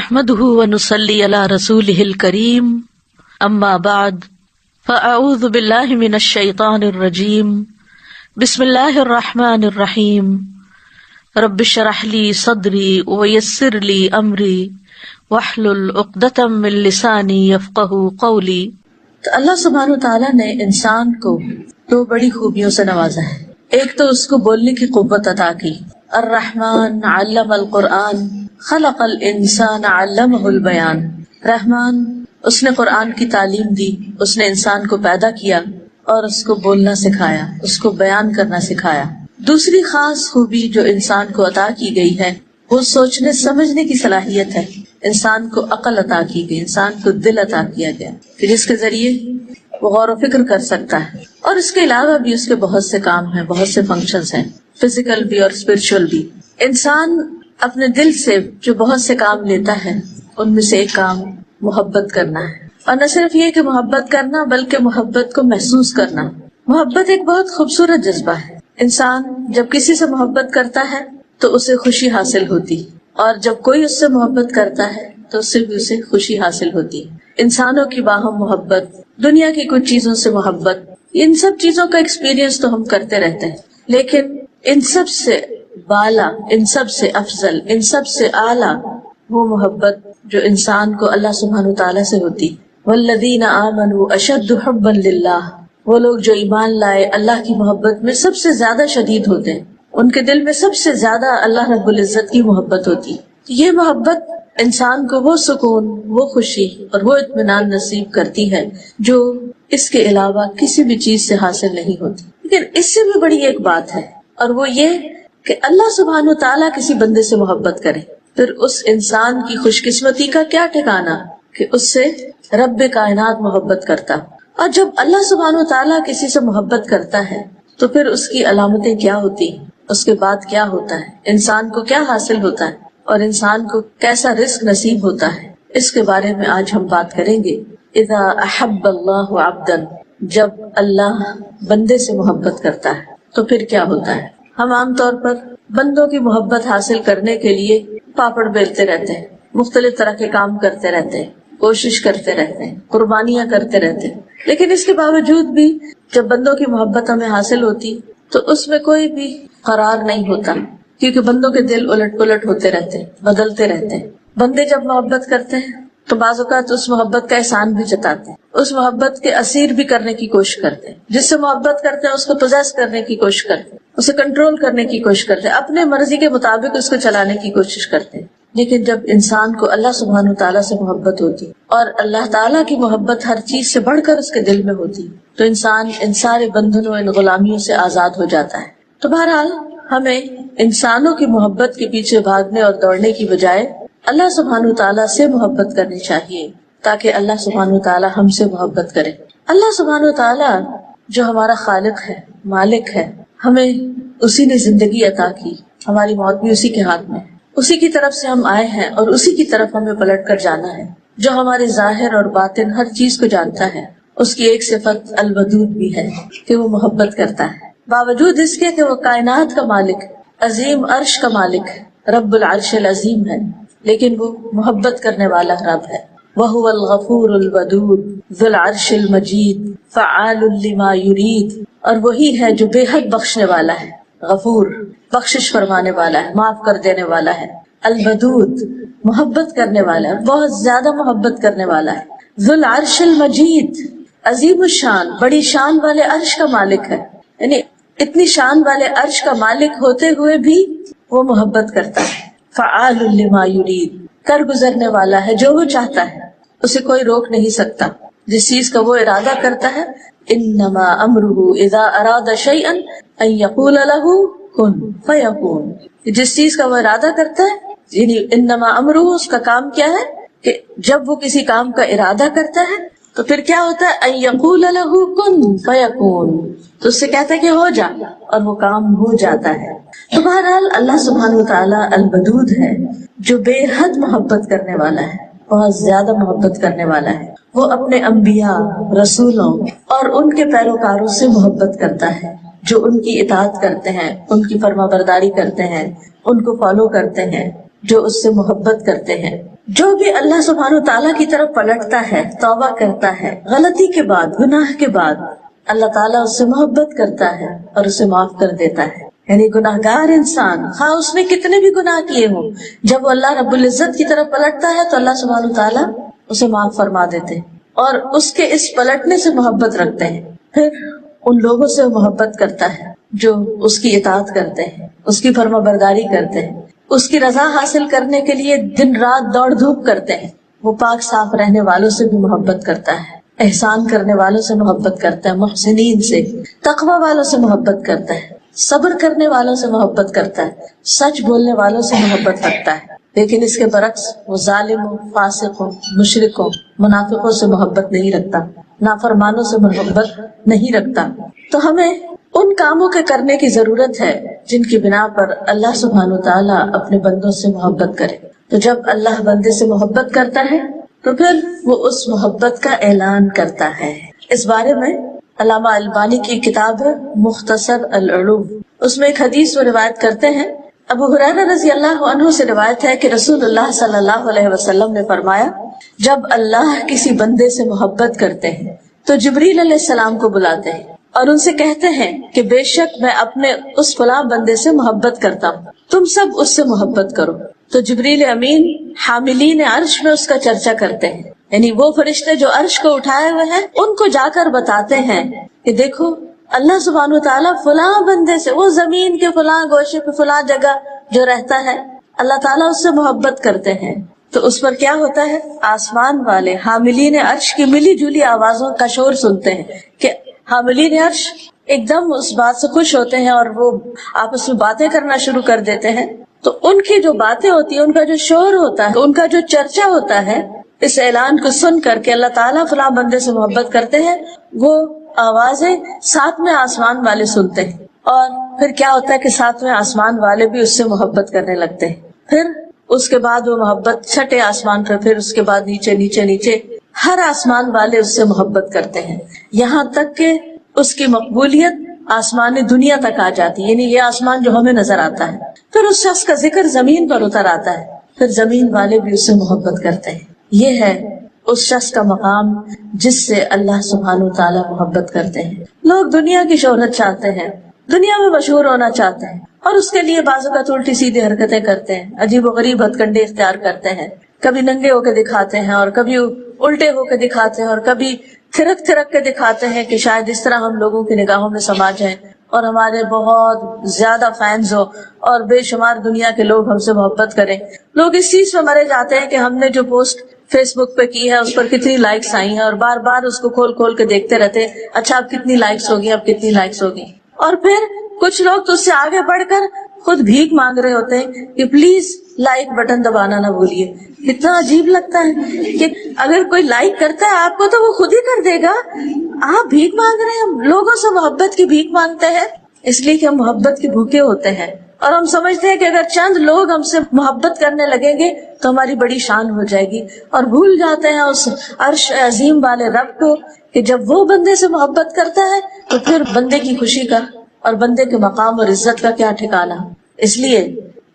نحمده ونصلي على رسوله الكريم اما بعد فاعوذ بالله من الشيطان الرجيم بسم الله الرحمن الرحيم رب اشرح لي صدري ويسر لي امري واحلل عقدة من لساني يفقهوا قولي۔ تو اللہ سبحانہ وتعالیٰ نے انسان کو دو بڑی خوبیوں سے نوازا ہے۔ ایک تو اس کو بولنے کی قوت عطا کی، الرحمن علم القرآن خلق الانسان علمہ البیان، رحمان اس نے قرآن کی تعلیم دی، اس نے انسان کو پیدا کیا اور اس کو بولنا سکھایا، اس کو بیان کرنا سکھایا۔ دوسری خاص خوبی جو انسان کو عطا کی گئی ہے وہ سوچنے سمجھنے کی صلاحیت ہے۔ انسان کو عقل عطا کی گئی، انسان کو دل عطا کیا گیا کہ جس کے ذریعے وہ غور و فکر کر سکتا ہے، اور اس کے علاوہ بھی اس کے بہت سے کام ہیں، بہت سے فنکشنز ہیں، فزیکل بھی اور اسپرچل بھی۔ انسان اپنے دل سے جو بہت سے کام لیتا ہے ان میں سے ایک کام محبت کرنا ہے، اور نہ صرف یہ کہ محبت کرنا بلکہ محبت کو محسوس کرنا۔ محبت ایک بہت خوبصورت جذبہ ہے۔ انسان جب کسی سے محبت کرتا ہے تو اسے خوشی حاصل ہوتی، اور جب کوئی اس سے محبت کرتا ہے تو اس سے بھی اسے خوشی حاصل ہوتی۔ انسانوں کی باہم محبت، دنیا کی کچھ چیزوں سے محبت، ان سب چیزوں کا ایکسپیرینس تو ہم کرتے رہتے ہیں، لیکن ان سب سے بالا، ان سب سے افضل، ان سب سے اعلیٰ وہ محبت جو انسان کو اللہ سبحانہ وتعالیٰ سے ہوتی۔ والذین آمنوا اشد حبا للہ، وہ لوگ جو ایمان لائے اللہ کی محبت میں سب سے زیادہ شدید ہوتے ہیں، ان کے دل میں سب سے زیادہ اللہ رب العزت کی محبت ہوتی۔ یہ محبت انسان کو وہ سکون، وہ خوشی اور وہ اطمینان نصیب کرتی ہے جو اس کے علاوہ کسی بھی چیز سے حاصل نہیں ہوتی۔ لیکن اس سے بھی بڑی ایک بات ہے، اور وہ یہ کہ اللہ سبحانہ وتعالیٰ کسی بندے سے محبت کرے، پھر اس انسان کی خوش قسمتی کا کیا ٹھکانا کہ اس سے رب کائنات محبت کرتا۔ اور جب اللہ سبحانہ وتعالیٰ کسی سے محبت کرتا ہے تو پھر اس کی علامتیں کیا ہوتی، اس کے بعد کیا ہوتا ہے، انسان کو کیا حاصل ہوتا ہے، اور انسان کو کیسا رزق نصیب ہوتا ہے، اس کے بارے میں آج ہم بات کریں گے۔ اذا احب اللہ عبدا، جب اللہ بندے سے محبت کرتا ہے تو پھر کیا ہوتا ہے۔ ہم عام طور پر بندوں کی محبت حاصل کرنے کے لیے پاپڑ بیلتے رہتے ہیں، مختلف طرح کے کام کرتے رہتے ہیں، کوشش کرتے رہتے ہیں، قربانیاں کرتے رہتے ہیں، لیکن اس کے باوجود بھی جب بندوں کی محبت ہمیں حاصل ہوتی تو اس میں کوئی بھی قرار نہیں ہوتا، کیونکہ بندوں کے دل الٹ پلٹ ہوتے رہتے ہیں، بدلتے رہتے ہیں۔ بندے جب محبت کرتے ہیں تو بعض اوقات اس محبت کا احسان بھی جتاتے ہیں، اس محبت کے اسیر بھی کرنے کی کوشش کرتے ہیں، جس سے محبت کرتے ہیں اس کو پوزیس کرنے کی کوشش کرتے ہیں، اسے کنٹرول کرنے کی کوشش کرتے ہیں، اپنے مرضی کے مطابق اس کو چلانے کی کوشش کرتے ہیں۔ لیکن جب انسان کو اللہ سبحانہ وتعالیٰ سے محبت ہوتی اور اللہ تعالیٰ کی محبت ہر چیز سے بڑھ کر اس کے دل میں ہوتی تو انسان ان سارے بندھنوں، ان غلامیوں سے آزاد ہو جاتا ہے۔ تو بہرحال ہمیں انسانوں کی محبت کے پیچھے بھاگنے اور دوڑنے کی بجائے اللہ سبحانہ وتعالیٰ سے محبت کرنی چاہیے، تاکہ اللہ سبحانہ وتعالیٰ ہم سے محبت کرے۔ اللہ سبحانہ وتعالیٰ جو ہمارا خالق ہے، مالک ہے، ہمیں اسی نے زندگی عطا کی، ہماری موت بھی اسی کے ہاتھ میں ہے، اسی کی طرف سے ہم آئے ہیں اور اسی کی طرف ہمیں پلٹ کر جانا ہے، جو ہمارے ظاہر اور باطن ہر چیز کو جانتا ہے۔ اس کی ایک صفت الودود بھی ہے کہ وہ محبت کرتا ہے، باوجود اس کے کہ وہ کائنات کا مالک، عظیم عرش کا مالک ہے، رب العرش العظیم ہے، لیکن وہ محبت کرنے والا رب ہے۔ وَهُوَ الْغَفُورُ الْوَدُودُ ذُو الْعَرْشِ الْمَجِيدُ فَعَّالٌ لِمَا يُرِيدُ، اور وہی ہے جو بے حد بخشنے والا ہے، غفور بخشش فرمانے والا ہے، معاف کر دینے والا ہے، الودود محبت کرنے والا ہے، بہت زیادہ محبت کرنے والا ہے، ذُو الْعَرْشِ الْمَجِيدُ عظیم الشان، بڑی شان والے عرش کا مالک ہے، یعنی اتنی شان والے عرش کا مالک ہوتے ہوئے بھی وہ محبت کرتا ہے۔ فعال لما یرید، کر گزرنے والا ہے جو وہ چاہتا ہے، اسے کوئی روک نہیں سکتا، جس چیز کا وہ ارادہ کرتا ہے۔ انما امرہ اذا اراد شیئا ان یقول له کن فیکون، جس چیز کا وہ ارادہ کرتا ہے، یعنی انما امرہ، اس کا کام کیا ہے کہ جب وہ کسی کام کا ارادہ کرتا ہے تو پھر کیا ہوتا ہے، ان یقول له کن فیکون، تو اس سے کہتا ہے کہ ہو جا، اور وہ کام ہو جاتا ہے۔ تو بہرحال اللہ سبحانہ وتعالیٰ الودود ہے، جو بے حد محبت کرنے والا ہے، بہت زیادہ محبت کرنے والا ہے۔ وہ اپنے انبیاء، رسولوں اور ان کے پیروکاروں سے محبت کرتا ہے، جو ان کی اطاعت کرتے ہیں، ان کی فرما برداری کرتے ہیں، ان کو فالو کرتے ہیں، جو اس سے محبت کرتے ہیں۔ جو بھی اللہ سبحانہ تعالیٰ کی طرف پلٹتا ہے، توبہ کرتا ہے غلطی کے بعد، گناہ کے بعد، اللہ تعالیٰ اس سے محبت کرتا ہے اور اسے معاف کر دیتا ہے. یعنی گناہ گار انسان ہاں اس نے کتنے بھی گناہ کیے ہوں، جب وہ اللہ رب العزت کی طرف پلٹتا ہے تو اللہ سبحانہ تعالیٰ اسے معاف فرما دیتے ہیں اور اس کے اس پلٹنے سے محبت رکھتے ہیں. پھر ان لوگوں سے محبت کرتا ہے جو اس کی اطاعت کرتے ہیں، اس کی فرما برداری کرتے ہیں، اس کی رضا حاصل کرنے کے لیے دن رات دوڑ دھوپ کرتے ہیں. وہ پاک صاف رہنے والوں سے بھی محبت کرتا ہے، احسان کرنے والوں سے محبت کرتا ہے، محسنین سے، تقوی والوں سے محبت کرتا ہے، صبر کرنے والوں سے محبت کرتا ہے، سچ بولنے والوں سے محبت رکھتا ہے. لیکن اس کے برعکس وہ ظالموں، فاسقوں، مشرکوں، منافقوں سے محبت نہیں رکھتا، نافرمانوں سے محبت نہیں رکھتا. تو ہمیں ان کاموں کے کرنے کی ضرورت ہے جن کی بنا پر اللہ سبحانہ تعالیٰ اپنے بندوں سے محبت کرے. تو جب اللہ بندے سے محبت کرتا ہے تو پھر وہ اس محبت کا اعلان کرتا ہے. اس بارے میں علامہ البانی کی کتاب ہے مختصر العلوم، اس میں ایک حدیث وہ روایت کرتے ہیں. ابو ہریرہ رضی اللہ عنہ سے روایت ہے کہ رسول اللہ صلی اللہ علیہ وسلم نے فرمایا، جب اللہ کسی بندے سے محبت کرتے ہیں تو جبریل علیہ السلام کو بلاتے ہیں اور ان سے کہتے ہیں کہ بے شک میں اپنے اس فلاں بندے سے محبت کرتا ہوں، تم سب اس سے محبت کرو. تو جبریل امین حاملین عرش میں اس کا چرچا کرتے ہیں، یعنی وہ فرشتے جو عرش کو اٹھائے ہوئے ہیں ان کو جا کر بتاتے ہیں کہ دیکھو اللہ سبحانہ تعالیٰ فلاں بندے سے، وہ زمین کے فلاں گوشے پہ فلاں جگہ جو رہتا ہے، اللہ تعالیٰ اس سے محبت کرتے ہیں. تو اس پر کیا ہوتا ہے، آسمان والے حاملین عرش کی ملی جلی آوازوں کا شور سنتے ہیں کہ حاملین عرش ایک دم اس بات سے خوش ہوتے ہیں اور وہ آپس میں باتیں کرنا شروع کر دیتے ہیں. تو ان کی جو باتیں ہوتی ہیں، ان کا جو شور ہوتا ہے، ان کا جو چرچا ہوتا ہے، اس اعلان کو سن کر کے اللہ تعالیٰ فلاں بندے سے محبت کرتے ہیں، وہ آوازیں ساتویں آسمان والے سنتے ہیں اور پھر کیا ہوتا ہے کہ ساتویں آسمان والے بھی اس سے محبت کرنے لگتے ہیں. پھر اس کے بعد وہ محبت چھٹے آسمان پر، پھر اس کے بعد نیچے نیچے نیچے ہر آسمان والے اس سے محبت کرتے ہیں، یہاں تک کہ اس کی مقبولیت آسمان دنیا تک آ جاتی ہے، یعنی یہ آسمان جو ہمیں نظر آتا ہے. پھر اس شخص کا ذکر زمین پر اتر آتا ہے، پھر زمین والے بھی اس سے محبت کرتے ہیں. یہ ہے اس شخص کا مقام جس سے اللہ سبحانہ تعالیٰ محبت کرتے ہیں. لوگ دنیا کی شہرت چاہتے ہیں، دنیا میں مشہور ہونا چاہتے ہیں اور اس کے لیے بعض اوقات الٹی سیدھی حرکتیں کرتے ہیں، عجیب و غریب ہتھ کنڈے اختیار کرتے ہیں. کبھی ننگے ہو کے دکھاتے ہیں اور کبھی الٹے ہو کے دکھاتے ہیں اور کبھی تھرک تھرک کے دکھاتے ہیں کہ شاید اس طرح ہم لوگوں کی نگاہوں میں سما جائیں اور ہمارے بہت زیادہ فینز ہو اور بے شمار دنیا کے لوگ ہم سے محبت کریں. لوگ اس چیز پہ مرے جاتے ہیں کہ ہم نے جو پوسٹ فیس بک پہ کی ہے اس پر کتنی لائکس آئی ہیں اور بار بار اس کو کھول کھول کے دیکھتے رہتے، اچھا اب کتنی لائکس ہوگی، اب کتنی لائکس ہوگی. اور پھر کچھ لوگ تو اس سے آگے بڑھ کر خود بھیک مانگ رہے ہوتے ہیں کہ پلیز لائک بٹن دبانا نہ بھولیے. کتنا عجیب لگتا ہے کہ اگر کوئی لائک کرتا ہے آپ کو تو وہ خود ہی کر دے گا، آپ بھیک مانگ رہے ہیں. ہم لوگوں سے محبت کی بھیک مانگتے ہیں اس لیے کہ ہم محبت کے بھوکے ہوتے ہیں اور ہم سمجھتے ہیں کہ اگر چند لوگ ہم سے محبت کرنے لگیں گے تو ہماری بڑی شان ہو جائے گی، اور بھول جاتے ہیں اس عرش عظیم والے رب کو کہ جب وہ بندے سے محبت کرتا ہے تو پھر بندے کی خوشی کا اور بندے کے مقام اور عزت کا کیا ٹھکانہ. اس لیے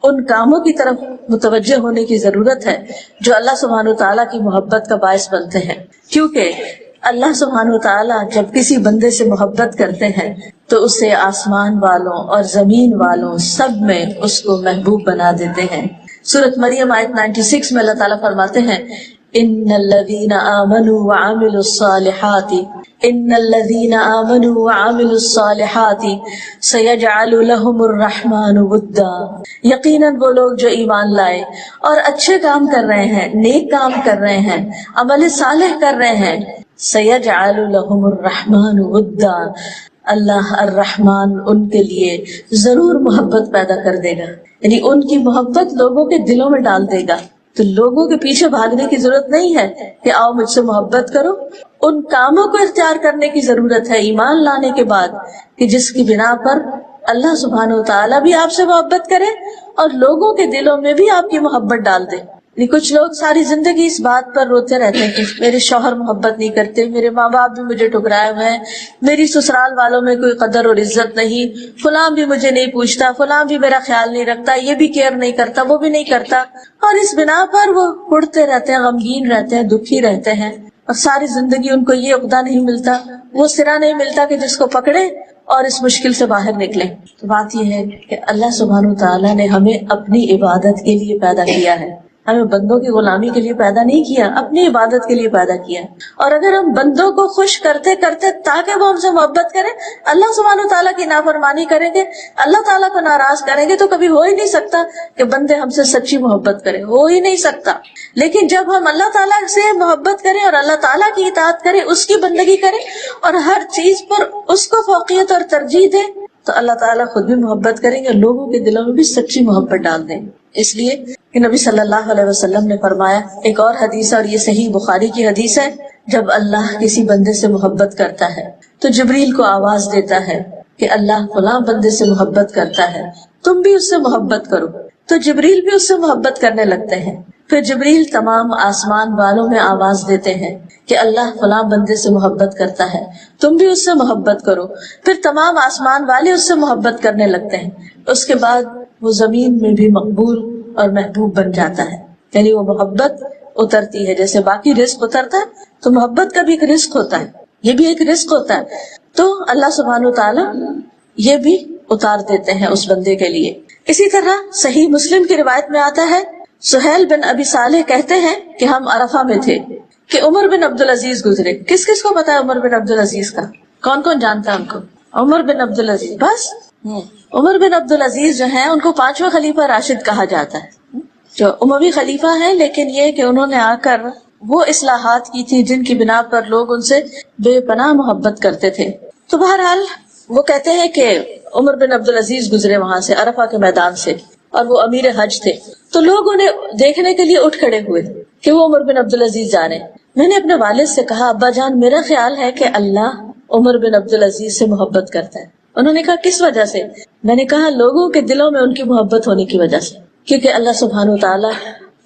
ان کاموں کی طرف متوجہ ہونے کی ضرورت ہے جو اللہ سبحانہ تعالیٰ کی محبت کا باعث بنتے ہیں، کیونکہ اللہ سبحانہ تعالیٰ جب کسی بندے سے محبت کرتے ہیں تو اسے آسمان والوں اور زمین والوں سب میں اس کو محبوب بنا دیتے ہیں. سورۃ مریم آیت 96 میں اللہ تعالیٰ فرماتے ہیں، ان الذین آمنوا وعملوا الصالحات ان الذین آمنوا وعملوا الصالحات سیجعل لهم الرحمن ودا. یقیناً وہ لوگ جو ایمان لائے اور اچھے کام کر رہے ہیں، نیک کام کر رہے ہیں، عمل صالح کر رہے ہیں، سیجعل لهم الرحمن ودا، اللہ الرحمن ان کے لیے ضرور محبت پیدا کر دے گا، یعنی ان کی محبت لوگوں کے دلوں میں ڈال دے گا. تو لوگوں کے پیچھے بھاگنے کی ضرورت نہیں ہے کہ آؤ مجھ سے محبت کرو. ان کاموں کو اختیار کرنے کی ضرورت ہے ایمان لانے کے بعد کہ جس کی بنا پر اللہ سبحانہ و تعالیٰ بھی آپ سے محبت کرے اور لوگوں کے دلوں میں بھی آپ کی محبت ڈال دے. کچھ لوگ ساری زندگی اس بات پر روتے رہتے ہیں کہ میرے شوہر محبت نہیں کرتے، میرے ماں باپ بھی مجھے ٹھکرائے ہوئے ہیں، میری سسرال والوں میں کوئی قدر اور عزت نہیں، فلاں بھی مجھے نہیں پوچھتا، فلاں بھی میرا خیال نہیں رکھتا، یہ بھی کیئر نہیں کرتا، وہ بھی نہیں کرتا، اور اس بنا پر وہ اڑتے رہتے ہیں، غمگین رہتے ہیں، دکھی رہتے ہیں، اور ساری زندگی ان کو یہ عقدہ نہیں ملتا، وہ سرا نہیں ملتا کہ جس کو پکڑے اور اس مشکل سے باہر نکلے۔ تو بات یہ ہے کہ اللہ سبحانہ وتعالیٰ نے ہمیں اپنی عبادت کے لیے پیدا کیا ہے، ہمیں بندوں کی غلامی کے لیے پیدا نہیں کیا، اپنی عبادت کے لیے پیدا کیا۔ اور اگر ہم بندوں کو خوش کرتے کرتے تاکہ وہ ہم سے محبت کریں، اللہ سبحانہ وتعالیٰ کی نافرمانی کریں گے، اللہ تعالیٰ کو ناراض کریں گے، تو کبھی ہو ہی نہیں سکتا کہ بندے ہم سے سچی محبت کریں، ہو ہی نہیں سکتا۔ لیکن جب ہم اللہ تعالیٰ سے محبت کریں اور اللہ تعالیٰ کی اطاعت کریں، اس کی بندگی کریں اور ہر چیز پر اس کو فوقیت اور ترجیح دیں، تو اللہ تعالیٰ خود بھی محبت کریں گے، لوگوں کے دلوں میں بھی سچی محبت ڈال دیں گے۔ اس لیے کہ نبی صلی اللہ علیہ وسلم نے فرمایا، ایک اور حدیث ہے اور یہ صحیح بخاری کی حدیث ہے، جب اللہ کسی بندے سے محبت کرتا ہے تو جبریل کو آواز دیتا ہے کہ اللہ فلاں بندے سے محبت کرتا ہے، تم بھی اس سے محبت کرو، تو جبریل بھی اس سے محبت کرنے لگتے ہیں۔ پھر جبریل تمام آسمان والوں میں آواز دیتے ہیں کہ اللہ فلاں بندے سے محبت کرتا ہے، تم بھی اس سے محبت کرو، پھر تمام آسمان والے اس سے محبت کرنے لگتے ہیں۔ اس کے بعد وہ زمین میں بھی مقبول اور محبوب بن جاتا ہے، یعنی وہ محبت اترتی ہے، جیسے باقی رزق اترتا ہے تو محبت کا بھی ایک رزق ہوتا ہے، یہ بھی ایک رزق ہوتا ہے، تو اللہ سبحانہ وتعالی یہ بھی اتار دیتے ہیں اس بندے کے لیے۔ اسی طرح صحیح مسلم کی روایت میں آتا ہے، سہیل بن ابی صالح کہتے ہیں کہ ہم عرفہ میں تھے کہ عمر بن عبدالعزیز گزرے۔ کس کس کو پتا ہے عمر بن عبدالعزیز کا؟ کون کون جانتا ہے ان کو؟ عمر بن عبدالعزیز، بس عمر بن عبدالعزیز جو ہیں ان کو 5واں خلیفہ راشد کہا جاتا ہے، جو اموی خلیفہ ہیں، لیکن یہ کہ انہوں نے آ کر وہ اصلاحات کی تھی جن کی بنا پر لوگ ان سے بے پناہ محبت کرتے تھے۔ تو بہرحال وہ کہتے ہیں کہ عمر بن عبدالعزیز گزرے وہاں سے، عرفہ کے میدان سے، اور وہ امیر حج تھے، تو لوگ انہیں دیکھنے کے لیے اٹھ کھڑے ہوئے کہ وہ عمر بن عبدالعزیز جا رہے ہیں۔ میں نے اپنے والد سے کہا، ابا جان میرا خیال ہے کہ اللہ عمر بن عبدالعزیز سے محبت کرتا ہے۔ انہوں نے کہا کس وجہ سے؟ میں نے کہا لوگوں کے دلوں میں ان کی محبت ہونے کی وجہ سے، کیونکہ اللہ سبحانہ وتعالیٰ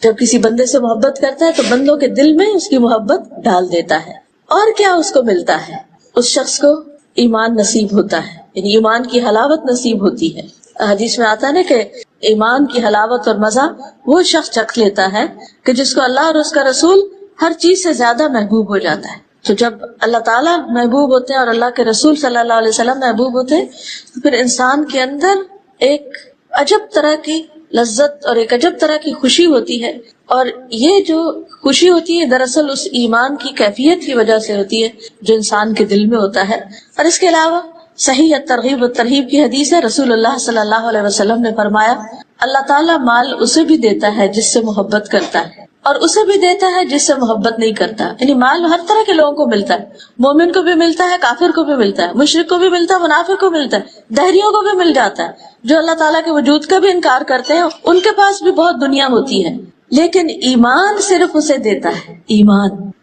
جب کسی بندے سے محبت کرتا ہے تو بندوں کے دل میں اس کی محبت ڈال دیتا ہے۔ اور کیا اس کو ملتا ہے؟ اس شخص کو ایمان نصیب ہوتا ہے، یعنی ایمان کی حلاوت نصیب ہوتی ہے۔ حدیث میں آتا ہے نا کہ ایمان کی حلاوت اور مزہ وہ شخص چکھ لیتا ہے کہ جس کو اللہ اور اس کا رسول ہر چیز سے زیادہ محبوب ہو جاتا ہے۔ تو جب اللہ تعالیٰ محبوب ہوتے ہیں اور اللہ کے رسول صلی اللہ علیہ وسلم محبوب ہوتے ہیں تو پھر انسان کے اندر ایک عجب طرح کی لذت اور ایک عجب طرح کی خوشی ہوتی ہے، اور یہ جو خوشی ہوتی ہے دراصل اس ایمان کی کیفیت کی وجہ سے ہوتی ہے جو انسان کے دل میں ہوتا ہے۔ اور اس کے علاوہ صحیح ترغیب و ترہیب کی حدیث ہے، رسول اللہ صلی اللہ علیہ وسلم نے فرمایا، اللہ تعالیٰ مال اسے بھی دیتا ہے جس سے محبت کرتا ہے، اور اسے بھی دیتا ہے جس سے محبت نہیں کرتا۔ یعنی مال ہر طرح کے لوگوں کو ملتا ہے، مومن کو بھی ملتا ہے، کافر کو بھی ملتا ہے، مشرک کو بھی ملتا ہے، منافق کو ملتا ہے، دہریوں کو بھی مل جاتا ہے۔ جو اللہ تعالیٰ کے وجود کا بھی انکار کرتے ہیں ان کے پاس بھی بہت دنیا ہوتی ہے، لیکن ایمان صرف اسے دیتا ہے،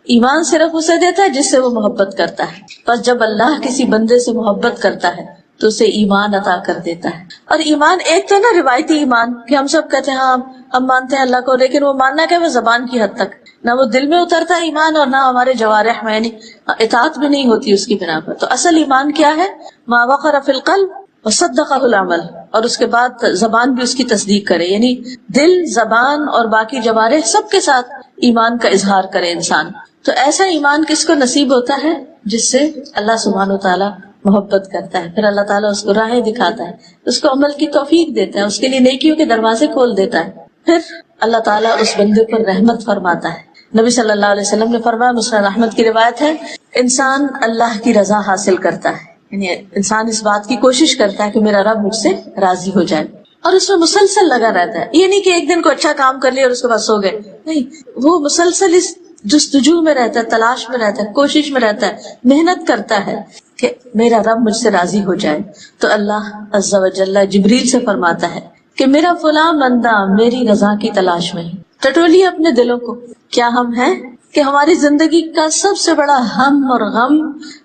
ایمان صرف اسے دیتا ہے جس سے وہ محبت کرتا ہے۔ بس جب اللہ کسی بندے سے محبت کرتا ہے تو اسے ایمان عطا کر دیتا ہے۔ اور ایمان ایک تو نا روایتی ایمان کہ ہم سب کہتے ہیں ہاں ہم مانتے ہیں اللہ کو، لیکن وہ ماننا کیا، وہ زبان کی حد تک، نہ وہ دل میں اترتا ہے ایمان اور نہ ہمارے جوارح میں، یعنی اطاعت بھی نہیں ہوتی اس کی بنا پر۔ تو اصل ایمان کیا ہے؟ ما وقر فی القلب وصدقہ العمل، اور اس کے بعد زبان بھی اس کی تصدیق کرے، یعنی دل، زبان اور باقی جوارح سب کے ساتھ ایمان کا اظہار کرے انسان۔ تو ایسا ایمان کس کو نصیب ہوتا ہے؟ جس سے اللہ سبحانہ وتعالیٰ محبت کرتا ہے، پھر اللہ تعالیٰ اس کو راہیں دکھاتا ہے، اس کو عمل کی توفیق دیتا ہے، اس کے لیے نیکیوں کے دروازے کھول دیتا ہے، پھر اللہ تعالیٰ اس بندے پر رحمت فرماتا ہے۔ نبی صلی اللہ علیہ وسلم نے فرمایا، مسند احمد کی روایت ہے، انسان اللہ کی رضا حاصل کرتا ہے، یعنی انسان اس بات کی کوشش کرتا ہے کہ میرا رب مجھ سے راضی ہو جائے، اور اس میں مسلسل لگا رہتا ہے۔ یہ نہیں کہ ایک دن کو اچھا کام کر لیا اور اس کے بعد سو گئے، نہیں، وہ مسلسل اس جستجو میں رہتا ہے، تلاش میں رہتا ہے، کوشش میں رہتا ہے، محنت کرتا ہے کہ میرا رب مجھ سے راضی ہو جائے۔ تو اللہ عز و جل جبریل سے فرماتا ہے کہ میرا فلاں بندہ میری رضا کی تلاش میں ہے۔ ٹٹولیے اپنے دلوں کو، کیا ہم ہیں کہ ہماری زندگی کا سب سے بڑا ہم اور غم،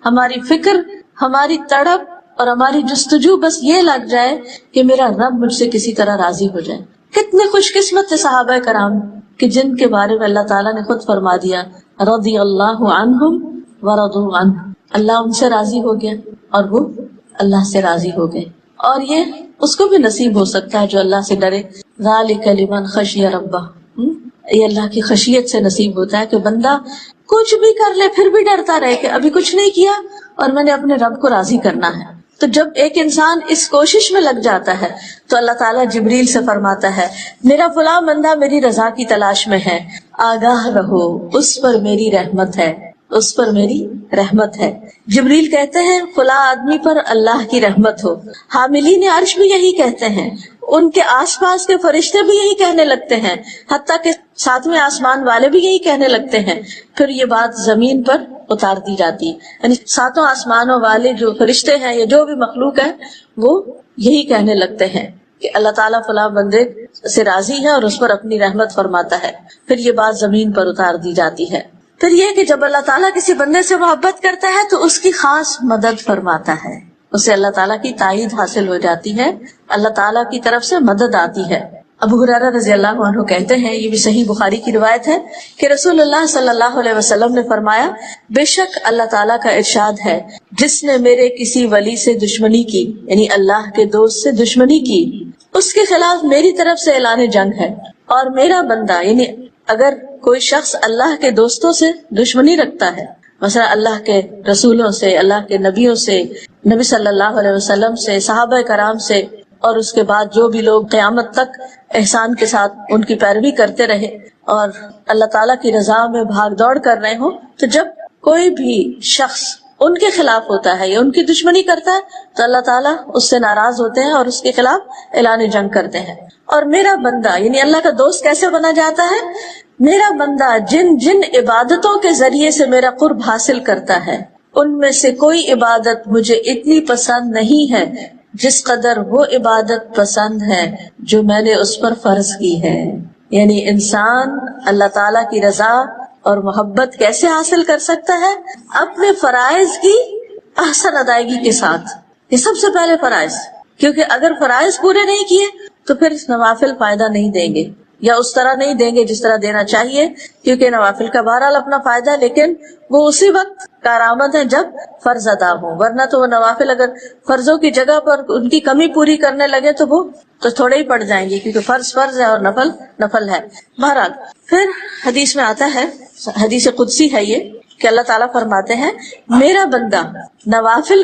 ہماری فکر، ہماری تڑپ اور ہماری جستجو بس یہ لگ جائے کہ میرا رب مجھ سے کسی طرح راضی ہو جائے۔ کتنے خوش قسمت تھے صحابہ کرام کہ جن کے بارے میں اللہ تعالیٰ نے خود فرما دیا رضی اللہ عنہم ورضوا عنہ، اللہ ان سے راضی ہو گیا اور وہ اللہ سے راضی ہو گئے. اور یہ اس کو بھی نصیب ہو سکتا ہے جو اللہ سے ڈرے. ذالک لمن خشی ربہ، یہ اللہ کی خشیت سے نصیب ہوتا ہے کہ بندہ کچھ بھی کر لے پھر بھی ڈرتا رہے کہ ابھی کچھ نہیں کیا اور میں نے اپنے رب کو راضی کرنا ہے. تو جب ایک انسان اس کوشش میں لگ جاتا ہے تو اللہ تعالیٰ جبریل سے فرماتا ہے میرا فلاں بندہ میری رضا کی تلاش میں ہے، آگاہ رہو، اس پر میری رحمت ہے، اس پر میری رحمت ہے. جبریل کہتے ہیں فلاں آدمی پر اللہ کی رحمت ہو. حاملین عرش بھی یہی کہتے ہیں، ان کے آس پاس کے فرشتے بھی یہی کہنے لگتے ہیں، حتیٰ کہ ساتویں آسمان والے بھی یہی کہنے لگتے ہیں. پھر یہ بات زمین پر اتار دی جاتی ہے، یعنی ساتوں آسمانوں والے جو فرشتے ہیں یا جو بھی مخلوق ہے وہ یہی کہنے لگتے ہیں کہ اللہ تعالیٰ فلاں بندے سے راضی ہے اور اس پر اپنی رحمت فرماتا ہے. پھر یہ بات زمین پر اتار دی جاتی ہے. پھر یہ کہ جب اللہ تعالیٰ کسی بندے سے محبت کرتا ہے تو اس کی خاص مدد فرماتا ہے، اسے اللہ تعالیٰ کی تائید حاصل ہو جاتی ہے، اللہ تعالیٰ کی طرف سے مدد آتی ہے. ابو ہریرہ رضی اللہ عنہ کہتے ہیں، یہ بھی صحیح بخاری کی روایت ہے کہ رسول اللہ صلی اللہ علیہ وسلم نے فرمایا بے شک اللہ تعالیٰ کا ارشاد ہے جس نے میرے کسی ولی سے دشمنی کی، یعنی اللہ کے دوست سے دشمنی کی، اس کے خلاف میری طرف سے اعلان جنگ ہے. اور میرا بندہ، یعنی اگر کوئی شخص اللہ کے دوستوں سے دشمنی رکھتا ہے، مثلا اللہ کے رسولوں سے، اللہ کے نبیوں سے، نبی صلی اللہ علیہ وسلم سے، صحابہ کرام سے، اور اس کے بعد جو بھی لوگ قیامت تک احسان کے ساتھ ان کی پیروی کرتے رہے اور اللہ تعالیٰ کی رضا میں بھاگ دوڑ کر رہے ہوں، تو جب کوئی بھی شخص ان کے خلاف ہوتا ہے یا ان کی دشمنی کرتا ہے تو اللہ تعالیٰ اس سے ناراض ہوتے ہیں اور اس کے خلاف اعلان جنگ کرتے ہیں. اور میرا بندہ، یعنی اللہ کا دوست کیسے بنا جاتا ہے؟ میرا بندہ جن جن عبادتوں کے ذریعے سے میرا قرب حاصل کرتا ہے ان میں سے کوئی عبادت مجھے اتنی پسند نہیں ہے جس قدر وہ عبادت پسند ہے جو میں نے اس پر فرض کی ہے. یعنی انسان اللہ تعالیٰ کی رضا اور محبت کیسے حاصل کر سکتا ہے؟ اپنے فرائض کی احسن ادائیگی کے ساتھ. یہ سب سے پہلے فرائض، کیونکہ اگر فرائض پورے نہیں کیے تو پھر نوافل فائدہ نہیں دیں گے یا اس طرح نہیں دیں گے جس طرح دینا چاہیے، کیونکہ نوافل کا بہرحال اپنا فائدہ ہے لیکن وہ اسی وقت کارآمد ہے جب فرض ادا ہو، ورنہ تو وہ نوافل اگر فرضوں کی جگہ پر ان کی کمی پوری کرنے لگے تو وہ تو تھوڑے ہی پڑ جائیں گے، کیونکہ فرض فرض ہے اور نفل نفل ہے. بہرحال پھر حدیث میں آتا ہے، حدیث قدسی ہے یہ، کہ اللہ تعالیٰ فرماتے ہیں میرا بندہ نوافل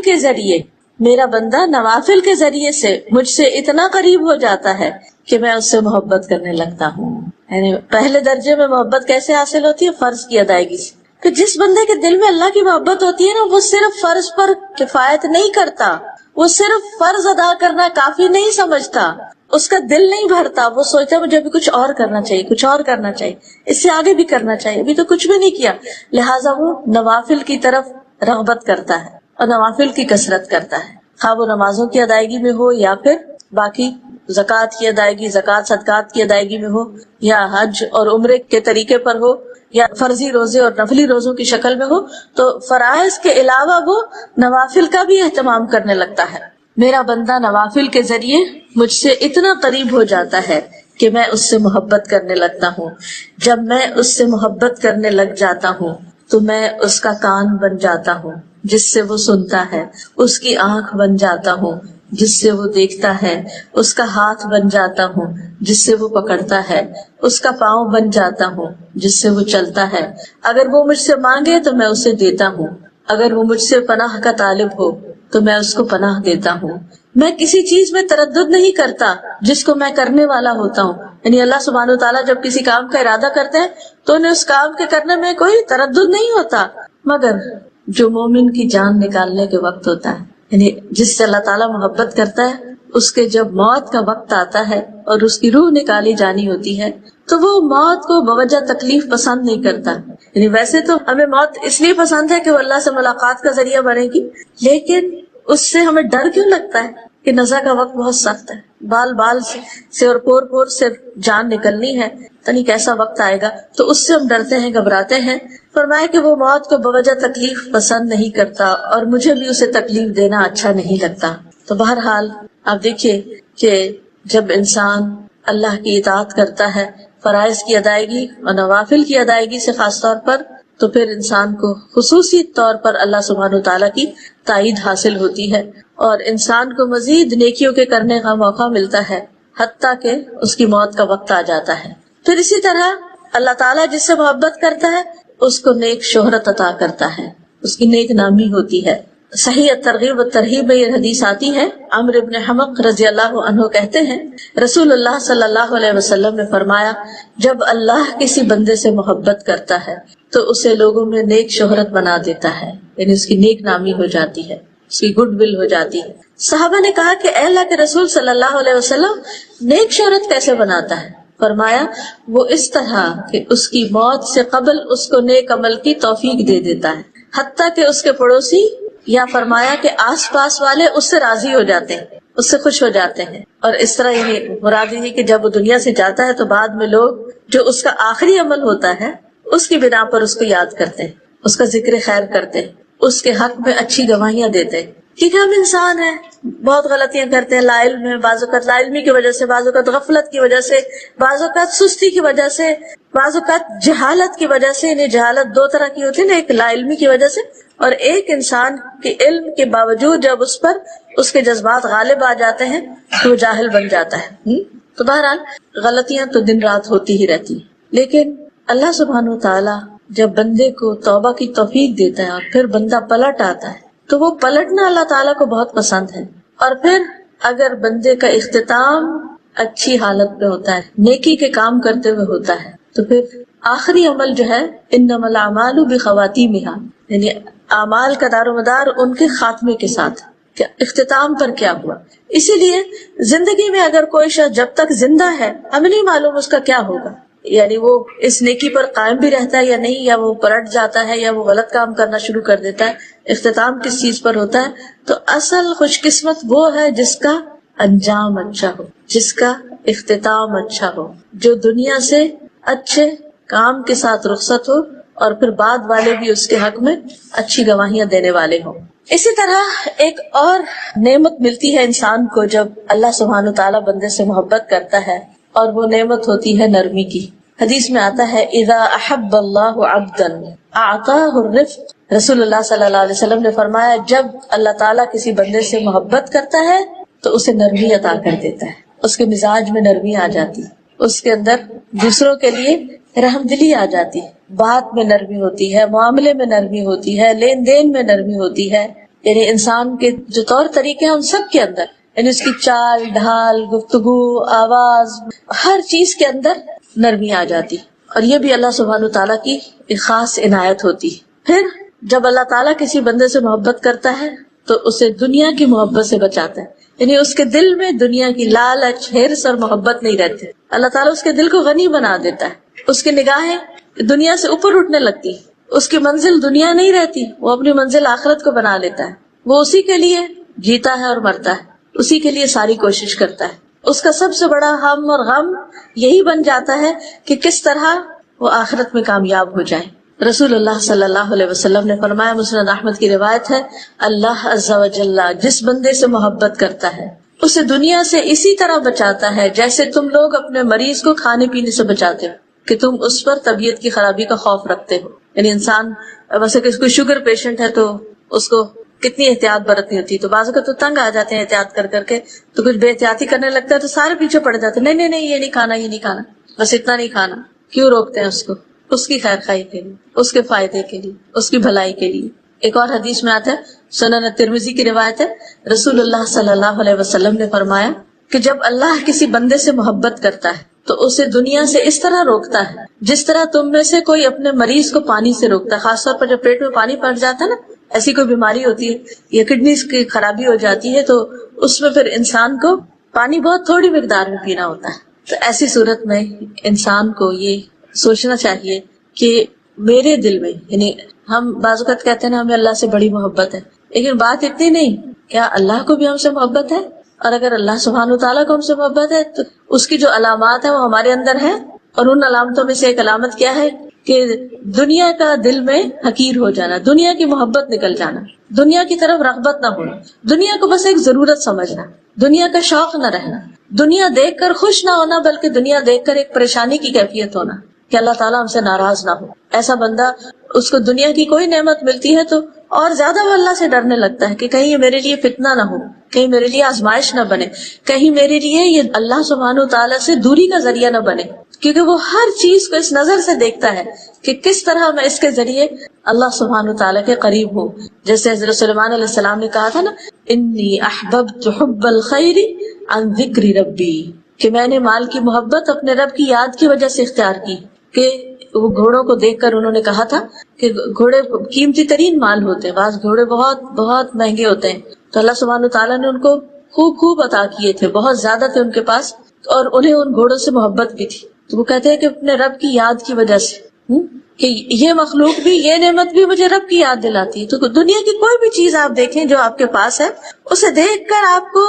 کے ذریعے سے مجھ سے اتنا قریب ہو جاتا ہے کہ میں اس سے محبت کرنے لگتا ہوں. یعنی پہلے درجے میں محبت کیسے حاصل ہوتی ہے؟ فرض کی ادائیگی سے. کہ جس بندے کے دل میں اللہ کی محبت ہوتی ہے نا، وہ صرف فرض پر کفایت نہیں کرتا، وہ صرف فرض ادا کرنا کافی نہیں سمجھتا، اس کا دل نہیں بھرتا، وہ سوچتا مجھے ابھی کچھ اور کرنا چاہیے، کچھ اور کرنا چاہیے، اس سے آگے بھی کرنا چاہیے، ابھی تو کچھ بھی نہیں کیا. لہٰذا وہ نوافل کی طرف رغبت کرتا ہے اور نوافل کی کثرت کرتا ہے، خواہ وہ نمازوں کی ادائیگی میں ہو یا پھر باقی زکوٰۃ کی ادائیگی، زکوٰۃ صدقات کی ادائیگی میں ہو، یا حج اور عمرے کے طریقے پر ہو، یا فرضی روزے اور نفلی روزوں کی شکل میں ہو. تو فرائض کے علاوہ وہ نوافل کا بھی اہتمام کرنے لگتا ہے. میرا بندہ نوافل کے ذریعے مجھ سے اتنا قریب ہو جاتا ہے کہ میں اس سے محبت کرنے لگتا ہوں. جب میں اس سے محبت کرنے لگ جاتا ہوں تو میں اس کا کان بن جاتا ہوں جس سے وہ سنتا ہے، اس کی آنکھ بن جاتا ہوں جس سے وہ دیکھتا ہے، اس کا ہاتھ بن جاتا ہوں جس سے وہ پکڑتا ہے، اس کا پاؤں بن جاتا ہوں جس سے وہ چلتا ہے. اگر وہ مجھ سے مانگے تو میں اسے دیتا ہوں، اگر وہ مجھ سے پناہ کا طالب ہو تو میں اس کو پناہ دیتا ہوں. میں کسی چیز میں تردد نہیں کرتا جس کو میں کرنے والا ہوتا ہوں. یعنی اللہ سبحانہ وتعالیٰ جب کسی کام کا ارادہ کرتے ہیں تو انہیں اس کام کے کرنے میں کوئی تردد نہیں ہوتا، مگر جو مومن کی جان نکالنے کے وقت ہوتا ہے، یعنی جس سے اللہ تعالیٰ محبت کرتا ہے، اس کے جب موت کا وقت آتا ہے اور اس کی روح نکالی جانی ہوتی ہے تو وہ موت کو بوجہ تکلیف پسند نہیں کرتا. یعنی ویسے تو ہمیں موت اس لیے پسند ہے کہ وہ اللہ سے ملاقات کا ذریعہ بنے گی، لیکن اس سے ہمیں ڈر کیوں لگتا ہے کہ نزا کا وقت بہت سخت ہے، بال بال سے اور پور پور سے جان نکلنی ہے، تنی کیسا وقت آئے گا، تو اس سے ہم ڈرتے ہیں، گھبراتے ہیں. فرمایا کہ وہ موت کو بوجہ تکلیف پسند نہیں کرتا اور مجھے بھی اسے تکلیف دینا اچھا نہیں لگتا. تو بہرحال آپ دیکھیے کہ جب انسان اللہ کی اطاعت کرتا ہے فرائض کی ادائیگی اور نوافل کی ادائیگی سے خاص طور پر، تو پھر انسان کو خصوصی طور پر اللہ سبحانہ وتعالیٰ کی تائید حاصل ہوتی ہے اور انسان کو مزید نیکیوں کے کرنے کا موقع ملتا ہے حتیٰ کہ اس کی موت کا وقت آ جاتا ہے۔ پھر اسی طرح اللہ تعالیٰ جس سے محبت کرتا ہے اس کو نیک شہرت عطا کرتا ہے، اس کی نیک نامی ہوتی ہے۔ صحیح ترغیب و ترہیب میں یہ حدیث آتی ہے، عمرو بن حمق رضی اللہ عنہ کہتے ہیں رسول اللہ صلی اللہ علیہ وسلم نے فرمایا، جب اللہ کسی بندے سے محبت کرتا ہے تو اسے لوگوں میں نیک شہرت بنا دیتا ہے، یعنی اس کی نیک نامی ہو جاتی ہے، اس کی گڈ ول ہو جاتی ہے۔ صحابہ نے کہا کہ اے اللہ کے رسول صلی اللہ علیہ وسلم، نیک شہرت کیسے بناتا ہے؟ فرمایا، وہ اس طرح کہ اس کی موت سے قبل اس کو نیک عمل کی توفیق دے دیتا ہے، حتیٰ کہ اس کے پڑوسی یا فرمایا کہ آس پاس والے اس سے راضی ہو جاتے ہیں، اس سے خوش ہو جاتے ہیں۔ اور اس طرح یہ مراد یہ کہ جب وہ دنیا سے جاتا ہے تو بعد میں لوگ جو اس کا آخری عمل ہوتا ہے اس کی بنا پر اس کو یاد کرتے ہیں، اس کا ذکر خیر کرتے ہیں، اس کے حق میں اچھی گواہیاں دیتے ہیں، کیونکہ ہم انسان ہیں، بہت غلطیاں کرتے ہیں، لا علم ہے، بعض اوقات لا علمی کی وجہ سے، بعض اوقات غفلت کی وجہ سے، بعض اوقات سستی کی وجہ سے، بعض اوقات جہالت کی وجہ سے۔ یعنی جہالت دو طرح کی ہوتی ہے نا، ایک لا علمی کی وجہ سے اور ایک انسان کے علم کے باوجود جب اس پر اس کے جذبات غالب آ جاتے ہیں تو وہ جاہل بن جاتا ہے۔ تو بہرحال غلطیاں تو دن رات ہوتی ہی رہتی ہیں، لیکن اللہ سبحانہ وتعالیٰ جب بندے کو توبہ کی توفیق دیتا ہے اور پھر بندہ پلٹ آتا ہے تو وہ پلٹنا اللہ تعالیٰ کو بہت پسند ہے۔ اور پھر اگر بندے کا اختتام اچھی حالت میں ہوتا ہے، نیکی کے کام کرتے ہوئے ہوتا ہے، تو پھر آخری عمل جو ہے انما الاعمال بخواتیمہا، یعنی اعمال کا دار و مدار ان کے خاتمے کے ساتھ، کہ اختتام پر کیا ہوا۔ اسی لیے زندگی میں اگر کوئی شخص جب تک زندہ ہے ہمیں نہیں معلوم اس کا کیا ہوگا، یعنی وہ اس نیکی پر قائم بھی رہتا ہے یا نہیں، یا وہ پلٹ جاتا ہے یا وہ غلط کام کرنا شروع کر دیتا ہے، اختتام کس چیز پر ہوتا ہے۔ تو اصل خوش قسمت وہ ہے جس کا انجام اچھا ہو، جس کا اختتام اچھا ہو، جو دنیا سے اچھے کام کے ساتھ رخصت ہو اور پھر بعد والے بھی اس کے حق میں اچھی گواہیاں دینے والے ہوں۔ اسی طرح ایک اور نعمت ملتی ہے انسان کو جب اللہ سبحانہ وتعالیٰ بندے سے محبت کرتا ہے، اور وہ نعمت ہوتی ہے نرمی کی۔ حدیث میں آتا ہے اذا احب اللہ عبدا اعطاہ الرفق، رسول اللہ صلی اللہ علیہ وسلم نے فرمایا جب اللہ تعالیٰ کسی بندے سے محبت کرتا ہے تو اسے نرمی عطا کر دیتا ہے، اس کے مزاج میں نرمی آ جاتی، اس کے اندر دوسروں کے لیے رحم دلی آ جاتی، بات میں نرمی ہوتی ہے، معاملے میں نرمی ہوتی ہے، لین دین میں نرمی ہوتی ہے، یعنی انسان کے جو طور طریقے ہیں ان سب کے اندر، یعنی اس کی چال ڈھال، گفتگو، آواز، ہر چیز کے اندر نرمی آ جاتی۔ اور یہ بھی اللہ سبحانہ تعالیٰ کی ایک خاص عنایت ہوتی۔ پھر جب اللہ تعالیٰ کسی بندے سے محبت کرتا ہے تو اسے دنیا کی محبت سے بچاتا ہے، یعنی اس کے دل میں دنیا کی لالچ، ہرس اور محبت نہیں رہتی۔ اللہ تعالیٰ اس کے دل کو غنی بنا دیتا ہے، اس کی نگاہیں دنیا سے اوپر اٹھنے لگتی، اس کی منزل دنیا نہیں رہتی، وہ اپنی منزل آخرت کو بنا لیتا ہے، وہ اسی کے لیے جیتا ہے اور مرتا ہے، اسی کے لیے ساری کوشش کرتا ہے۔ اس کا سب سے بڑا ہم اور غم یہی بن جاتا ہے کہ کس طرح وہ آخرت میں کامیاب ہو جائے۔ رسول اللہ صلی اللہ علیہ وسلم نے فرمایا، مسند احمد کی روایت ہے، اللہ عز و جل جس بندے سے محبت کرتا ہے اسے دنیا سے اسی طرح بچاتا ہے جیسے تم لوگ اپنے مریض کو کھانے پینے سے بچاتے ہو، کہ تم اس پر طبیعت کی خرابی کا خوف رکھتے ہو۔ یعنی انسان ویسے کہ کوئی شوگر پیشنٹ ہے تو اس کو کتنی احتیاط برتنی ہوتی ہے، تو بعض اوقات تو تنگ آ جاتے ہیں احتیاط کر کر کے، تو کچھ بے احتیاطی کرنے لگتا ہے تو سارے پیچھے پڑ جاتے ہیں، نہیں نہیں یہ نہیں کھانا، یہ نہیں کھانا، بس اتنا نہیں کھانا۔ کیوں روکتے ہیں اس کو؟ اس کی خیر خواہی کے لیے، اس کے فائدے کے لیے، اس کی بھلائی کے لیے۔ ایک اور حدیث میں آتا ہے، سنن ترمذی کی روایت ہے، رسول اللہ صلی اللہ علیہ وسلم نے فرمایا کہ جب اللہ کسی بندے سے محبت کرتا ہے تو اسے دنیا سے اس طرح روکتا ہے جس طرح تم میں سے کوئی اپنے مریض کو پانی سے روکتا ہے، خاص طور پر جب پیٹ میں پانی پڑ جاتا ہے نا، ایسی کوئی بیماری ہوتی ہے یا کڈنیز کی خرابی ہو جاتی ہے تو اس میں پھر انسان کو پانی بہت تھوڑی مقدار میں پینا ہوتا ہے۔ تو ایسی صورت میں انسان کو یہ سوچنا چاہیے کہ میرے دل میں، یعنی ہم بعض اوقات کہتے ہیں نا ہمیں اللہ سے بڑی محبت ہے، لیکن بات اتنی نہیں، کیا اللہ کو بھی ہم سے محبت ہے؟ اور اگر اللہ سبحانہ تعالیٰ کو ہم سے محبت ہے تو اس کی جو علامات ہیں وہ ہمارے اندر ہیں، اور ان علامتوں میں سے ایک علامت کیا ہے کہ دنیا کا دل میں حقیر ہو جانا، دنیا کی محبت نکل جانا، دنیا کی طرف رغبت نہ ہونا، دنیا کو بس ایک ضرورت سمجھنا، دنیا کا شوق نہ رہنا، دنیا دیکھ کر خوش نہ ہونا بلکہ دنیا دیکھ کر ایک پریشانی کی کیفیت ہونا کہ اللہ تعالیٰ ہم سے ناراض نہ ہو. ایسا بندہ اس کو دنیا کی کوئی نعمت ملتی ہے تو اور زیادہ وہ اللہ سے ڈرنے لگتا ہے کہ کہیں یہ میرے لیے فتنہ نہ ہو, کہیں میرے لیے آزمائش نہ بنے, کہیں میرے لیے یہ اللہ سبحانہ تعالیٰ سے دوری کا ذریعہ نہ بنے, کیونکہ وہ ہر چیز کو اس نظر سے دیکھتا ہے کہ کس طرح میں اس کے ذریعے اللہ سبحانہ تعالیٰ کے قریب ہوں. جیسے حضرت سلیمان علیہ السلام نے کہا تھا نا, انی احببت حب الخیر عن ذکر ربی, کہ میں نے مال کی محبت اپنے رب کی یاد کی وجہ سے اختیار کی. کہ وہ گھوڑوں کو دیکھ کر انہوں نے کہا تھا کہ گھوڑے قیمتی ترین مال ہوتے ہیں, بعض گھوڑے بہت بہت مہنگے ہوتے ہیں, تو اللہ سبحانہ تعالیٰ نے ان کو خوب خوب عطا کیے تھے, بہت زیادہ تھے ان کے پاس, اور انہیں ان گھوڑوں سے محبت بھی تھی. تو وہ کہتے ہیں کہ اپنے رب کی یاد کی وجہ سے کہ یہ مخلوق بھی, یہ نعمت بھی مجھے رب کی یاد دلاتی ہے. تو دنیا کی کوئی بھی چیز آپ دیکھیں جو آپ کے پاس ہے, اسے دیکھ کر آپ کو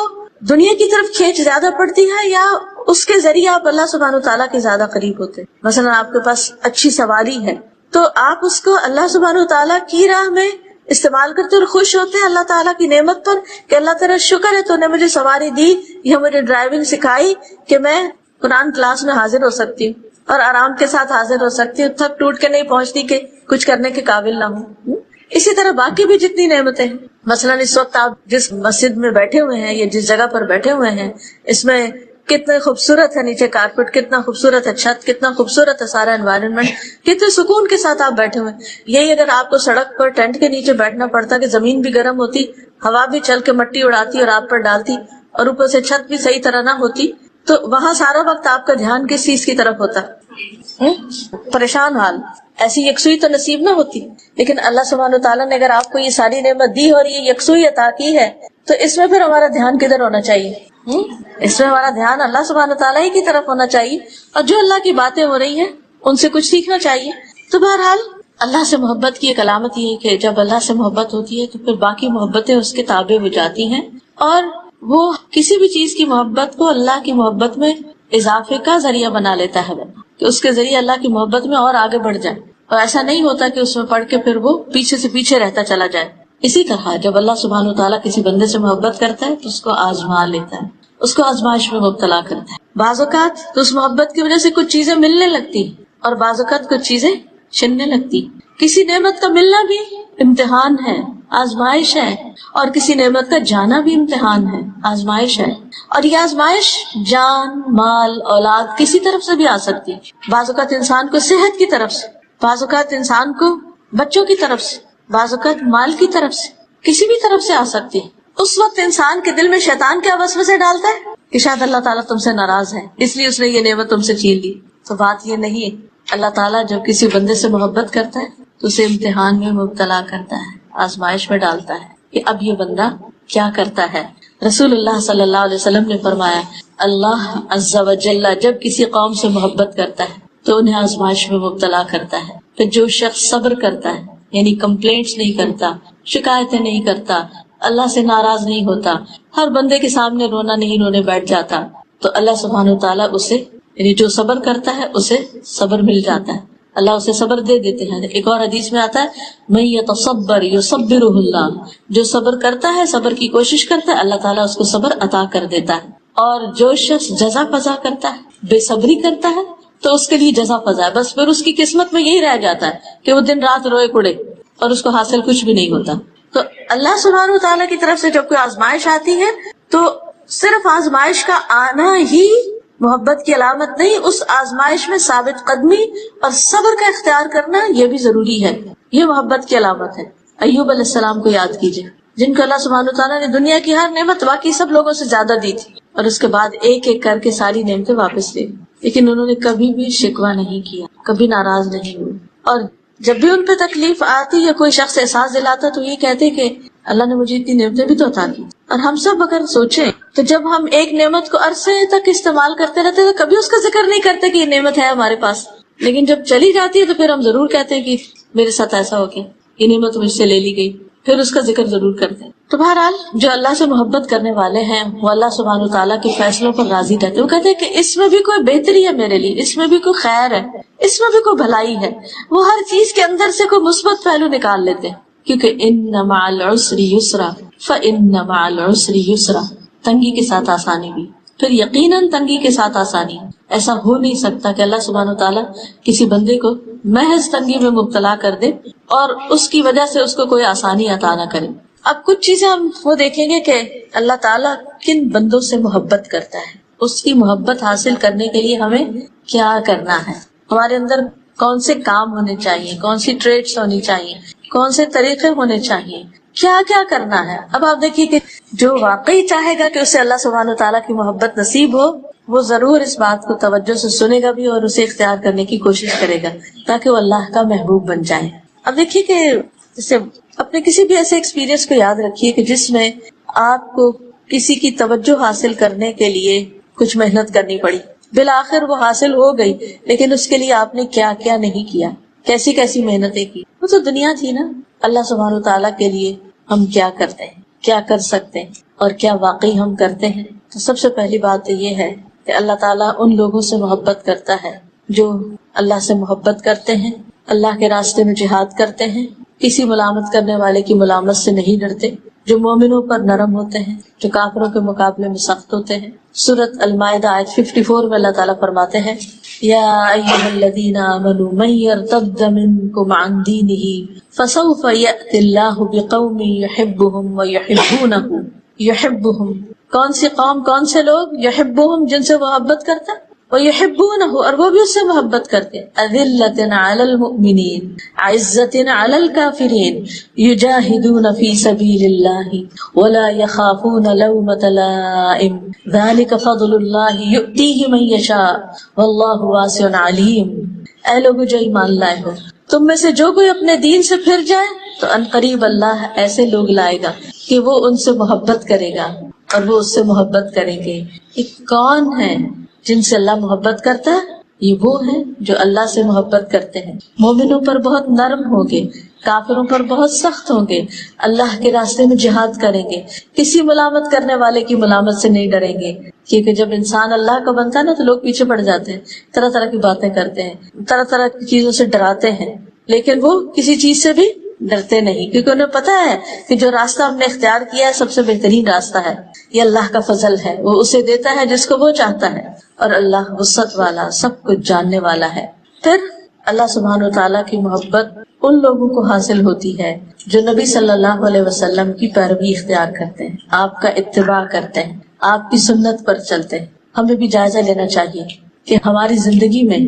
دنیا کی طرف کھینچ زیادہ پڑتی ہے یا اس کے ذریعے آپ اللہ سبحانہ تعالیٰ کے زیادہ قریب ہوتے ہیں. مثلا آپ کے پاس اچھی سواری ہے تو آپ اس کو اللہ سبحانہ تعالیٰ کی راہ میں استعمال کرتے اور خوش ہوتے ہیں اللہ تعالیٰ کی نعمت پر کہ اللہ تعالیٰ شکر ہے تو نے مجھے سواری دی, یہ مجھے ڈرائیونگ سکھائی کہ میں قرآن کلاس میں حاضر ہو سکتی ہوں اور آرام کے ساتھ حاضر ہو سکتی ہوں, تھک ٹوٹ کے نہیں پہنچتی کہ کچھ کرنے کے قابل نہ ہوں. اسی طرح باقی بھی جتنی نعمتیں ہیں, مثلا اس وقت آپ جس مسجد میں بیٹھے ہوئے ہیں یا جس جگہ پر بیٹھے ہوئے ہیں, اس میں کتنے خوبصورت ہے نیچے کارپیٹ, کتنا خوبصورت ہے چھت, کتنا خوبصورت ہے سارا انوائرنمنٹ, کتنے سکون کے ساتھ آپ بیٹھے ہوئے ہیں. یہی اگر آپ کو سڑک پر ٹینٹ کے نیچے بیٹھنا پڑتا کہ زمین بھی گرم ہوتی, ہوا بھی چل کے مٹی اڑاتی اور آپ پر ڈالتی, اور اوپر سے چھت بھی صحیح طرح نہ ہوتی, تو وہاں سارا وقت آپ کا دھیان کس چیز کی طرف ہوتا؟ پریشان حال. ایسی یکسوئی تو نصیب نہ ہوتی. لیکن اللہ سبحانہ تعالیٰ نے اگر آپ کو یہ ساری نعمت دی اور یہ یکسوئی عطا کی ہے تو اس میں پھر ہمارا دھیان کدھر ہونا چاہیے؟ اس میں ہمارا دھیان اللہ سبحانہ تعالیٰ ہی کی طرف ہونا چاہیے, اور جو اللہ کی باتیں ہو رہی ہیں ان سے کچھ سیکھنا چاہیے. تو بہرحال اللہ سے محبت کی ایک علامت یہ ہے کہ جب اللہ سے محبت ہوتی ہے تو پھر باقی محبتیں اس کے تابع ہو جاتی ہیں, اور وہ کسی بھی چیز کی محبت کو اللہ کی محبت میں اضافے کا ذریعہ بنا لیتا ہے, کہ اس کے ذریعے اللہ کی محبت میں اور آگے بڑھ جائے, اور ایسا نہیں ہوتا کہ اس میں پڑھ کے پھر وہ پیچھے سے پیچھے رہتا چلا جائے. اسی طرح جب اللہ سبحانہ تعالیٰ کسی بندے سے محبت کرتا ہے تو اس کو آزما لیتا ہے, اس کو آزمائش میں مبتلا کرتا ہے. بعض اوقات تو اس محبت کی وجہ سے کچھ چیزیں ملنے لگتی اور بعض اوقات کچھ چیزیں چھننے لگتی. کسی نعمت کا ملنا بھی امتحان ہے, آزمائش ہے, اور کسی نعمت کا جانا بھی امتحان ہے, آزمائش ہے. اور یہ آزمائش جان, مال, اولاد کسی طرف سے بھی آ سکتی. بعض اوقات انسان کو صحت کی طرف سے, بعض اوقات انسان کو بچوں کی طرف سے, بعض اوقات مال کی طرف سے, کسی بھی طرف سے آ سکتی. اس وقت انسان کے دل میں شیطان کیا وسوسے ڈالتا ہے کہ شاید اللہ تعالیٰ تم سے ناراض ہے اس لیے اس نے یہ نعمت تم سے چھین لی. تو بات یہ نہیں ہے. اللہ تعالیٰ جب کسی بندے سے محبت کرتا ہے تو اسے امتحان میں مبتلا کرتا ہے, آزمائش میں ڈالتا ہے کہ اب یہ بندہ کیا کرتا ہے. رسول اللہ صلی اللہ علیہ وسلم نے فرمایا, اللہ عز و جل جب کسی قوم سے محبت کرتا ہے تو انہیں آزمائش میں مبتلا کرتا ہے. پھر جو شخص صبر کرتا ہے, یعنی کمپلینٹس نہیں کرتا, شکایتیں نہیں کرتا, اللہ سے ناراض نہیں ہوتا, ہر بندے کے سامنے رونا نہیں رونے بیٹھ جاتا, تو اللہ سبحانہ تعالیٰ اسے, یعنی جو صبر کرتا ہے اسے صبر مل جاتا ہے, اللہ اسے صبر دے دیتے ہیں. ایک اور حدیث میں آتا ہے, من یتصبر یصبرہ اللہ, جو صبر کرتا ہے, صبر کی کوشش کرتا ہے, اللہ تعالیٰ اس کو صبر عطا کر دیتا ہے. اور جو شخص جزا فضا کرتا ہے, بے صبری کرتا ہے, تو اس کے لیے جزا فضا ہے, بس پھر اس کی قسمت میں یہی رہ جاتا ہے کہ وہ دن رات روئے کڑے اور اس کو حاصل کچھ بھی نہیں ہوتا. تو اللہ سبحانہ تعالیٰ کی طرف سے جب کوئی آزمائش آتی ہے تو صرف آزمائش کا آنا ہی محبت کی علامت نہیں, اس آزمائش میں ثابت قدمی اور صبر کا اختیار کرنا یہ بھی ضروری ہے, یہ محبت کی علامت ہے. ایوب علیہ السلام کو یاد کیجئے, جن کو اللہ سبحانہ تعالیٰ نے دنیا کی ہر نعمت باقی سب لوگوں سے زیادہ دی تھی, اور اس کے بعد ایک ایک کر کے ساری نعمتیں واپس لے, لیکن انہوں نے کبھی بھی شکوہ نہیں کیا, کبھی ناراض نہیں ہوئے. اور جب بھی ان پہ تکلیف آتی یا کوئی شخص احساس دلاتا تو یہ کہتے کہ اللہ نے مجھے اتنی نعمتیں بھی تو عطا کی. اور ہم سب اگر سوچیں تو جب ہم ایک نعمت کو عرصے تک استعمال کرتے رہتے تو کبھی اس کا ذکر نہیں کرتے کہ یہ نعمت ہے ہمارے پاس, لیکن جب چلی جاتی ہے تو پھر ہم ضرور کہتے ہیں کہ میرے ساتھ ایسا ہو گیا, یہ نعمت مجھ سے لے لی گئی, پھر اس کا ذکر ضرور کرتے ہیں. تو بہرحال جو اللہ سے محبت کرنے والے ہیں وہ اللہ سبحانہ تعالیٰ کے فیصلوں پر راضی رہتے ہیں. وہ کہتے ہیں کہ اس میں بھی کوئی بہتری ہے میرے لیے, اس میں بھی کوئی خیر ہے, اس میں بھی کوئی بھلائی ہے. وہ ہر چیز کے اندر سے کوئی مثبت پہلو نکال لیتے ہیں, کیونکہ ان مع العسر یسرا فان مع العسر یسرا, تنگی کے ساتھ آسانی بھی, پھر یقیناً تنگی کے ساتھ آسانی. ایسا ہو نہیں سکتا کہ اللہ سبحانہ و تعالیٰ کسی بندے کو محض تنگی میں مبتلا کر دے اور اس کی وجہ سے اس کو کوئی آسانی عطا نہ کرے. اب کچھ چیزیں ہم وہ دیکھیں گے کہ اللہ تعالیٰ کن بندوں سے محبت کرتا ہے، اس کی محبت حاصل کرنے کے لیے ہمیں کیا کرنا ہے، ہمارے اندر کون سے کام ہونے چاہیے، کون سی ٹریٹس ہونی چاہیے، کون سے طریقے ہونے چاہیے، کیا کیا کرنا ہے. اب آپ دیکھیے کہ جو واقعی چاہے گا کہ اسے اللہ سبحانہ و تعالیٰ کی محبت نصیب ہو، وہ ضرور اس بات کو توجہ سے سنے گا بھی اور اسے اختیار کرنے کی کوشش کرے گا تاکہ وہ اللہ کا محبوب بن جائے. اب دیکھیے کہ جیسے اپنے کسی بھی ایسے ایکسپیرینس کو یاد رکھیے کہ جس میں آپ کو کسی کی توجہ حاصل کرنے کے لیے کچھ محنت کرنی پڑی، بالآخر وہ حاصل ہو گئی، لیکن اس کے لیے آپ نے کیا کیا نہیں کیا، کیسی کیسی محنتیں کی. وہ تو دنیا تھی نا. اللہ سبحانہ تعالیٰ کے لیے ہم کیا کرتے ہیں، کیا کر سکتے ہیں اور کیا واقعی ہم کرتے ہیں. تو سب سے پہلی بات تو یہ ہے کہ اللہ تعالیٰ ان لوگوں سے محبت کرتا ہے جو اللہ سے محبت کرتے ہیں، اللہ کے راستے میں جہاد کرتے ہیں، کسی ملامت کرنے والے کی ملامت سے نہیں ڈرتے، جو مومنوں پر نرم ہوتے ہیں، جو کافروں کے مقابلے میں سخت ہوتے ہیں. سورۃ المائدہ آیت 54 میں اللہ تعالیٰ فرماتے ہیں یا ایھا الذین آمنوا من یرتد منکم عن دینہ فسوف یأتی اللہ بقوم یحبهم ویحبونہ. یحبهم کون سی قوم، کون سے لوگ؟ یحبهم جن سے محبت کرتا، ویحبونہ اور وہ بھی اس سے محبت کرتے. اذلۃ علی المؤمنین عزۃ علی الکافرین یجاہدون فی سبیل اللہ ولا یخافون لومۃ لائم ذلک فضل اللہ یؤتیہ من یشاء واللہ واسع علیم. اے لوگو جو ایمان لائے ہو، تم میں سے جو کوئی اپنے دین سے پھر جائے تو عنقریب اللہ ایسے لوگ لائے گا کہ وہ ان سے محبت کرے گا اور وہ اس سے محبت کریں گے. یہ کون ہے جن سے اللہ محبت کرتا ہے؟ یہ وہ ہیں جو اللہ سے محبت کرتے ہیں، مومنوں پر بہت نرم ہوں گے، کافروں پر بہت سخت ہوں گے، اللہ کے راستے میں جہاد کریں گے، کسی ملامت کرنے والے کی ملامت سے نہیں ڈریں گے. کیونکہ جب انسان اللہ کا بنتا ہے نا تو لوگ پیچھے پڑ جاتے ہیں، طرح طرح کی باتیں کرتے ہیں، طرح طرح کی چیزوں سے ڈراتے ہیں، لیکن وہ کسی چیز سے بھی ڈرتے نہیں، کیونکہ انہیں پتا ہے کہ جو راستہ ہم نے اختیار کیا ہے سب سے بہترین راستہ ہے، یہ اللہ کا فضل ہے، وہ اسے دیتا ہے جس کو وہ چاہتا ہے، اور اللہ وسعت والا، سب کچھ جاننے والا ہے. پھر اللہ سبحانہ وتعالیٰ کی محبت ان لوگوں کو حاصل ہوتی ہے جو نبی صلی اللہ علیہ وسلم کی پیروی اختیار کرتے ہیں، آپ کا اتباع کرتے ہیں، آپ کی سنت پر چلتے ہیں. ہمیں بھی جائزہ لینا چاہیے کہ ہماری زندگی میں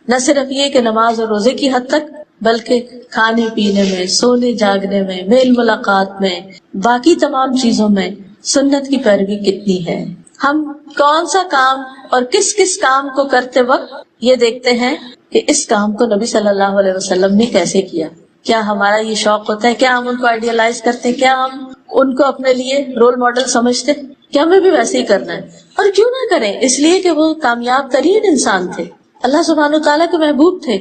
نہ صرف یہ کہ نماز اور روزے کی حد تک، بلکہ کھانے پینے میں، سونے جاگنے میں، میل ملاقات میں، باقی تمام چیزوں میں سنت کی پیروی کتنی ہے. ہم کون سا کام اور کس کس کام کو کرتے وقت یہ دیکھتے ہیں کہ اس کام کو نبی صلی اللہ علیہ وسلم نے کیسے کیا. کیا ہمارا یہ شوق ہوتا ہے؟ کیا ہم ان کو آئیڈیالائز کرتے ہیں؟ کیا ہم ان کو اپنے لیے رول ماڈل سمجھتے ہیں؟ کیا ہمیں بھی ویسے ہی کرنا ہے؟ اور کیوں نہ کریں، اس لیے کہ وہ کامیاب ترین انسان تھے، اللہ سبحانہ تعالیٰ کے محبوب تھے،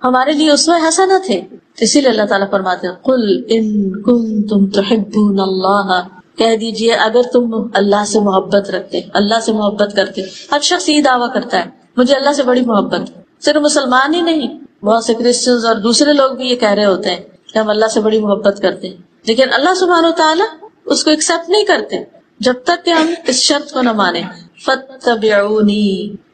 ہمارے لیے اسوہ حسنہ تھے. اسی لیے اللہ تعالیٰ فرماتے ہیں قل ان کنتم تحبون اللہ، کہہ دیجئے اگر تم اللہ سے محبت رکھتے، اللہ سے محبت کرتے. ہر شخص یہ دعویٰ کرتا ہے مجھے اللہ سے بڑی محبت ہے، صرف مسلمان ہی نہیں، بہت سے کرسچنز اور دوسرے لوگ بھی یہ کہہ رہے ہوتے ہیں کہ ہم اللہ سے بڑی محبت کرتے ہیں، لیکن اللہ سبحانہ تعالیٰ اس کو ایکسپٹ نہیں کرتے جب تک کہ ہم اس شرط کو نہ مانیں فاتبعونی،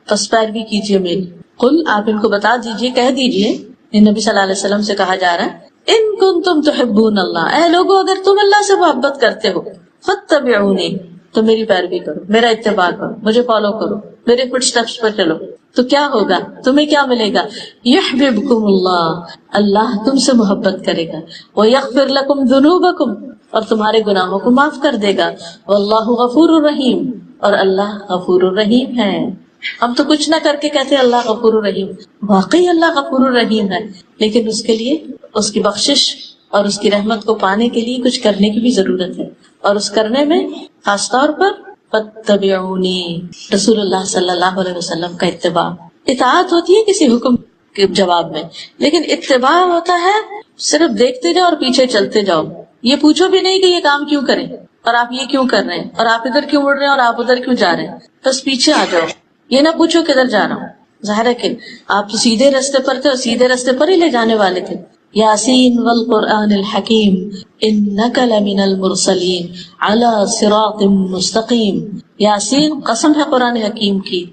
پس پیروی کیجیے میری. قل آپ ان کو بتا دیجئے، کہہ دیجئے، یہ نبی صلی اللہ علیہ وسلم سے کہا جا رہا ہے، ان کنتم تحبون اللہ، اے لوگو اگر تم اللہ سے محبت کرتے ہو، فاتبعونی تو میری پیروی کرو، میرا اتباع کرو، مجھے فالو کرو، میرے فٹ سٹیپس پر چلو. تو کیا ہوگا؟ تمہیں کیا ملے گا؟ یحببکم اللہ، اللہ تم سے محبت کرے گا، ویغفر لکم ذنوبکم، اور تمہارے گناہوں کو معاف کر دے گا، واللہ غفور الرحیم، اور اللہ غفور الرحیم ہے. ہم تو کچھ نہ کر کے کہتے ہیں اللہ غفور الرحیم، واقعی اللہ غفور الرحیم ہے، لیکن اس کے لیے اس کی بخشش اور اس کی رحمت کو پانے کے لیے کچھ کرنے کی بھی ضرورت ہے، اور اس کرنے میں خاص طور پر فاتبعونی، رسول اللہ صلی اللہ علیہ وسلم کا اتباع. اطاعت ہوتی ہے کسی حکم کے جواب میں، لیکن اتباع ہوتا ہے صرف دیکھتے جاؤ اور پیچھے چلتے جاؤ، یہ پوچھو بھی نہیں کہ یہ کام کیوں کریں اور آپ یہ کیوں کر رہے ہیں اور آپ ادھر کیوں مڑ رہے ہیں اور آپ ادھر کیوں جا رہے ہیں، بس پیچھے آ جاؤ، یہ نہ پوچھو کدھر جا رہا ہوں. ظاہر ہے کہ آپ تو سیدھے راستے پر تھے اور سیدھے راستے پر ہی لے جانے والے تھے، یاسین والقرآن الحکیم انک لمن المرسلین علی صراط مستقیم. یاسین قسم ہے قرآن حکیم کی،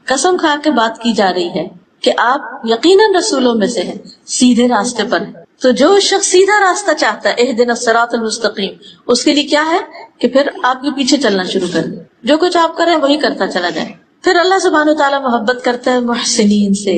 قسم کھا کے بات کی جا رہی ہے کہ آپ یقیناً رسولوں میں سے ہیں، سیدھے راستے پر ہیں. تو جو شخص سیدھا راستہ چاہتا ہے اہدنا الصراط المستقیم، اس کے لیے کیا ہے کہ پھر آپ کے پیچھے چلنا شروع کر دیں، جو کچھ آپ کریں وہی کرتا چلا جائے. پھر اللہ سبحانہ وتعالیٰ محبت کرتا ہے محسنین سے.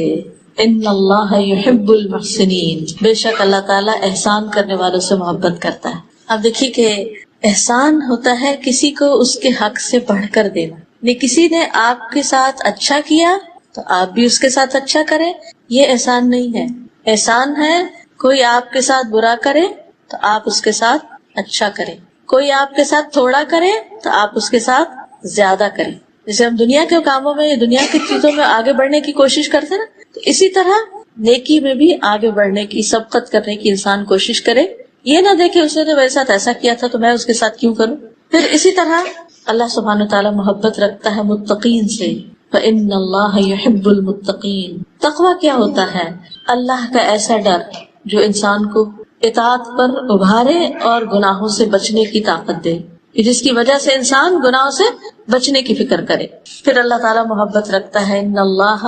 ان اللہ یحب المحسنین، بے شک اللہ تعالیٰ احسان کرنے والوں سے محبت کرتا ہے. اب دیکھیے کہ احسان ہوتا ہے کسی کو اس کے حق سے بڑھ کر دینا. کسی نے آپ کے ساتھ اچھا کیا تو آپ بھی اس کے ساتھ اچھا کریں، یہ احسان نہیں ہے. احسان ہے کوئی آپ کے ساتھ برا کرے تو آپ اس کے ساتھ اچھا کریں، کوئی آپ کے ساتھ تھوڑا کرے تو آپ اس کے ساتھ زیادہ کریں. جیسے ہم دنیا کے کاموں میں، دنیا کی چیزوں میں آگے بڑھنے کی کوشش کرتے ہیں نا، تو اسی طرح نیکی میں بھی آگے بڑھنے کی، سبقت کرنے کی انسان کوشش کرے. یہ نہ دیکھے اس نے میرے ساتھ ایسا کیا تھا تو میں اس کے ساتھ کیوں کروں. پھر اسی طرح اللہ سبحانہ وتعالیٰ محبت رکھتا ہے متقین سے. فإن اللہ یحب المتقین. تقویٰ کیا ہوتا ہے؟ اللہ کا ایسا ڈر جو انسان کو اطاعت پر ابھارے اور گناہوں سے بچنے کی طاقت دے، جس کی وجہ سے انسان گناہوں سے بچنے کی فکر کرے. پھر اللہ تعالیٰ محبت رکھتا ہے ان اللہ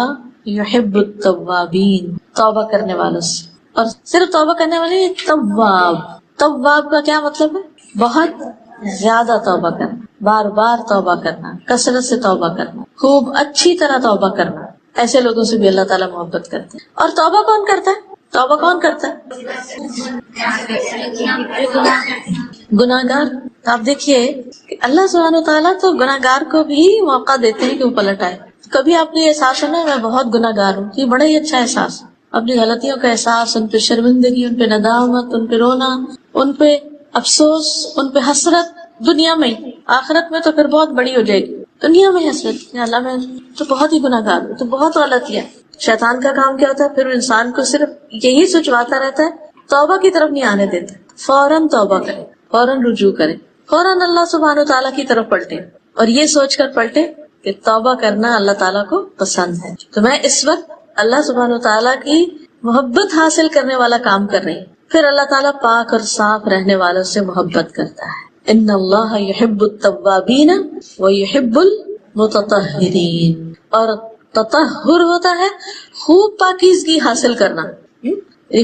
یحب التوابین، توبہ کرنے والوں سے. اور صرف توبہ کرنے والے تواب. تواب کا کیا مطلب ہے؟ بہت زیادہ توبہ کرنا، بار بار توبہ کرنا، کثرت سے توبہ کرنا، خوب اچھی طرح توبہ کرنا. ایسے لوگوں سے بھی اللہ تعالیٰ محبت کرتے ہیں. اور توبہ کون کرتا ہے؟ توبہ کون کرتا ہے؟ گناہگار. آپ دیکھیے کہ اللہ سبحانہ وتعالیٰ تو گناہگار کو بھی موقع دیتے ہیں کہ وہ پلٹ آئے. کبھی آپ کو یہ احساس ہونا میں بہت گناہگار ہوں، یہ بڑا ہی اچھا احساس، اپنی غلطیوں کا احساس، ان پہ شرمندگی، ان پہ ندامت، ان پہ رونا، ان پہ افسوس، ان پہ حسرت. دنیا میں، آخرت میں تو پھر بہت بڑی ہو جائے گی. دنیا میں حسرت، یا اللہ میں تو بہت ہی گناہگار ہوں، تو بہت غلطیاں. شیطان کا کام کیا ہوتا ہے؟ پھر انسان کو صرف یہی سوچواتا رہتا ہے، توبہ کی طرف نہیں آنے دیتا. فوراً توبہ کرے، فوراً رجوع کرے، فوراً اللہ سبحانہ وتعالیٰ کی طرف پلٹے، اور یہ سوچ کر پلٹے کہ توبہ کرنا اللہ تعالیٰ کو پسند ہے. تو میں اس وقت اللہ سبحانہ وتعالیٰ کی محبت حاصل کرنے والا کام کر رہی ہوں. پھر اللہ تعالیٰ پاک اور صاف رہنے والوں سے محبت کرتا ہے. ان اللہ یحب التوابین ویحب المتطہرین. اور تطہر ہوتا ہے خوب پاکیزگی حاصل کرنا،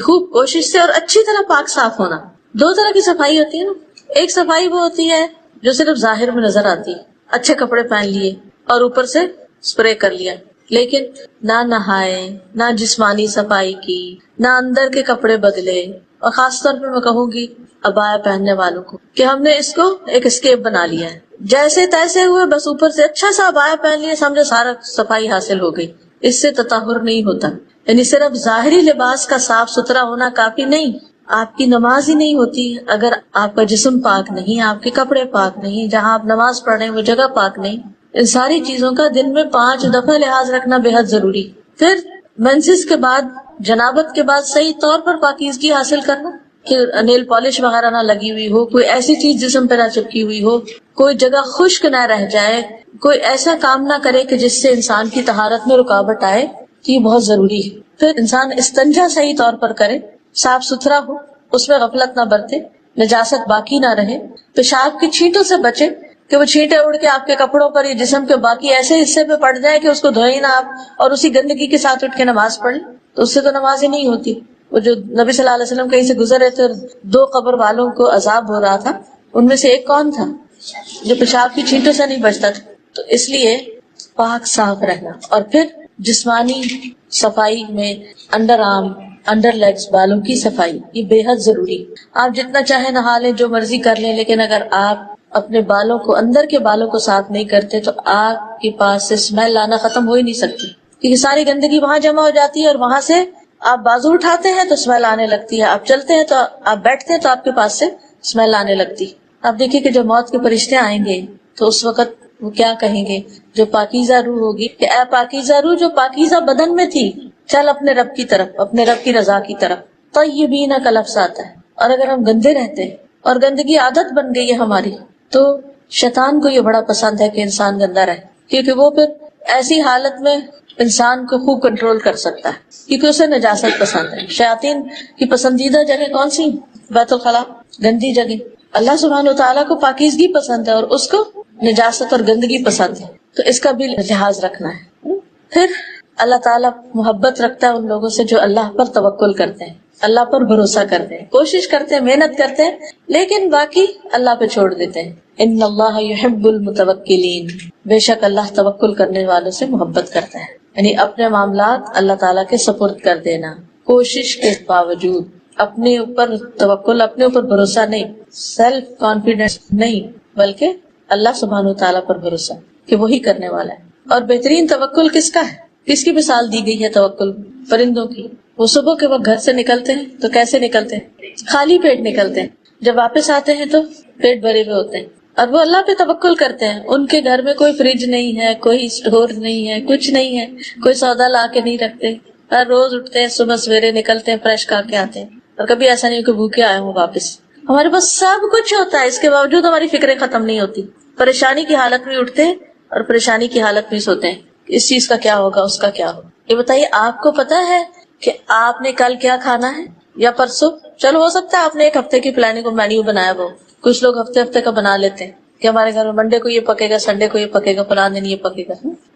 خوب کوشش سے اور اچھی طرح پاک صاف ہونا. دو طرح کی صفائی ہوتی ہے نا. ایک صفائی وہ ہوتی ہے جو صرف ظاہر میں نظر آتی ہے، اچھے کپڑے پہن لیے اور اوپر سے اسپرے کر لیا، لیکن نہ نہائے، نہ جسمانی صفائی کی، نہ اندر کے کپڑے بدلے. اور خاص طور پہ میں کہوں گی عبایا پہننے والوں کو کہ ہم نے اس کو ایک اسکیپ بنا لیا ہے. جیسے تیسے ہوئے، بس اوپر سے اچھا سا عبایا پہن لیا، سمجھے سارا صفائی حاصل ہو گئی. اس سے تطہر نہیں ہوتا. یعنی صرف ظاہری لباس کا صاف ستھرا ہونا کافی نہیں. آپ کی نماز ہی نہیں ہوتی اگر آپ کا جسم پاک نہیں، آپ کے کپڑے پاک نہیں، جہاں آپ نماز پڑھ رہے ہیں وہ جگہ پاک نہیں. ان ساری چیزوں کا دن میں 5 دفعہ لحاظ رکھنا بے حد ضروری. پھر منسس کے بعد، جنابت کے بعد صحیح طور پر پاکیزگی حاصل کرنا کہ نیل پالش وغیرہ نہ لگی ہوئی ہو، کوئی ایسی چیز جسم پہ نہ چپکی ہوئی ہو، کوئی جگہ خشک نہ رہ جائے، کوئی ایسا کام نہ کرے کہ جس سے انسان کی طہارت میں رکاوٹ آئے. یہ بہت ضروری ہے. پھر انسان استنجا صحیح طور پر کرے، صاف ستھرا ہو، اس میں غفلت نہ برتے، نجاست باقی نہ رہے. پیشاب کی چھینٹوں سے بچے کہ وہ چھینٹیں اڑ کے آپ کے کپڑوں پر یا جسم کے باقی ایسے حصے پہ پڑ جائے کہ اس کو دھوئے نہ آپ اور اسی گندگی کے ساتھ اٹھ کے نماز پڑھ لیں، تو اس سے تو نماز ہی نہیں ہوتی. وہ جو نبی صلی اللہ علیہ وسلم کہیں سے گزر رہے تھے اور 2 قبر والوں کو عذاب ہو رہا تھا، ان میں سے ایک کون تھا؟ جو پیشاب کی چھینٹوں سے نہیں بچتا تھا. تو اس لیے پاک صاف رہنا. اور پھر جسمانی صفائی میں انڈر آرم، انڈر لیگز، بالوں کی صفائی، یہ بے حد ضروری. آپ جتنا چاہے نہا لیں، جو مرضی کر لیں، لیکن اگر آپ اپنے بالوں کو، اندر کے بالوں کو صاف نہیں کرتے تو آپ کے پاس سے اسمیل آنا ختم ہو ہی نہیں سکتی، کیونکہ ساری گندگی وہاں جمع ہو جاتی ہے اور وہاں سے آپ بازو اٹھاتے ہیں تو اسمیل آنے لگتی ہے، آپ چلتے ہیں تو آپ بیٹھتے ہیں تو آپ کے پاس سے اسمیل آنے لگتی. آپ دیکھیے کہ جب موت کے فرشتے آئیں گے تو اس وقت وہ کیا کہیں گے؟ جو پاکیزہ روح ہوگی کہ اے پاکیزہ روح جو پاکیزہ بدن میں تھی، چل اپنے رب کی طرف، اپنے رب کی رضا کی طرف. طیبین کا لفظ آتا ہے. اور اگر ہم گندے رہتے ہیں اور گندگی عادت بن گئی ہے ہماری، تو شیطان کو یہ بڑا پسند ہے کہ انسان گندا رہے، کیونکہ وہ پھر ایسی حالت میں انسان کو خوب کنٹرول کر سکتا ہے، کیونکہ اسے نجاست پسند ہے. شیاطین کی پسندیدہ جگہ کون سی؟ بیت الخلاء، گندی جگہ. اللہ سبحانہ وتعالیٰ کو پاکیزگی پسند ہے اور اس کو نجاست اور گندگی پسند ہے، تو اس کا بھی لحاظ رکھنا ہے. پھر اللہ تعالیٰ محبت رکھتا ہے ان لوگوں سے جو اللہ پر توکل کرتے ہیں، اللہ پر بھروسہ کرتے ہیں، کوشش کرتے ہیں، محنت کرتے ہیں، لیکن باقی اللہ پہ چھوڑ دیتے ہیں. ان اللہ یحب المتوکلین، بے شک اللہ توکل کرنے والوں سے محبت کرتا ہے. یعنی اپنے معاملات اللہ تعالیٰ کے سپرد کر دینا، کوشش کے باوجود، اپنے اوپر توکل، اپنے اوپر بھروسہ نہیں، سیلف کانفیڈنس نہیں، بلکہ اللہ سبحانہ وتعالیٰ پر بھروسہ کہ وہی کرنے والا ہے. اور بہترین توکل کس کا ہے؟ کس کی مثال دی گئی ہے توکل؟ پرندوں کی. وہ صبح کے وقت گھر سے نکلتے ہیں تو کیسے نکلتے ہیں؟ خالی پیٹ نکلتے ہیں. جب واپس آتے ہیں تو پیٹ بھرے ہوئے ہوتے ہیں، اور وہ اللہ پہ توکل کرتے ہیں. ان کے گھر میں کوئی فریج نہیں ہے، کوئی اسٹور نہیں ہے، کچھ نہیں ہے، کوئی سودا لا کے نہیں رکھتے. ہر روز اٹھتے ہیں، صبح سویرے نکلتے ہیں، فریش کھا کے آتے ہیں، اور کبھی ایسا نہیں کہ بھوکے آئے ہوں واپس. ہمارے پاس سب کچھ ہوتا ہے، اس کے باوجود ہماری فکریں ختم نہیں ہوتی. پریشانی کی حالت میں اٹھتے ہیں اور پریشانی کی حالت میں سوتے ہیں، اس چیز کا کیا ہوگا، اس کا کیا ہوگا. یہ بتائیے، آپ کو پتا ہے کہ آپ نے کل کیا کھانا ہے یا پرسوں؟ چلو ہو سکتا ہے آپ نے ایک ہفتے کی پلاننگ مینیو بنایا ہو، کچھ لوگ ہفتے ہفتے کا بنا لیتے ہیں کہ ہمارے گھر میں منڈے کو یہ پکے گا، سنڈے کو یہ پکے گا، فلاں دن یہ پکے گا.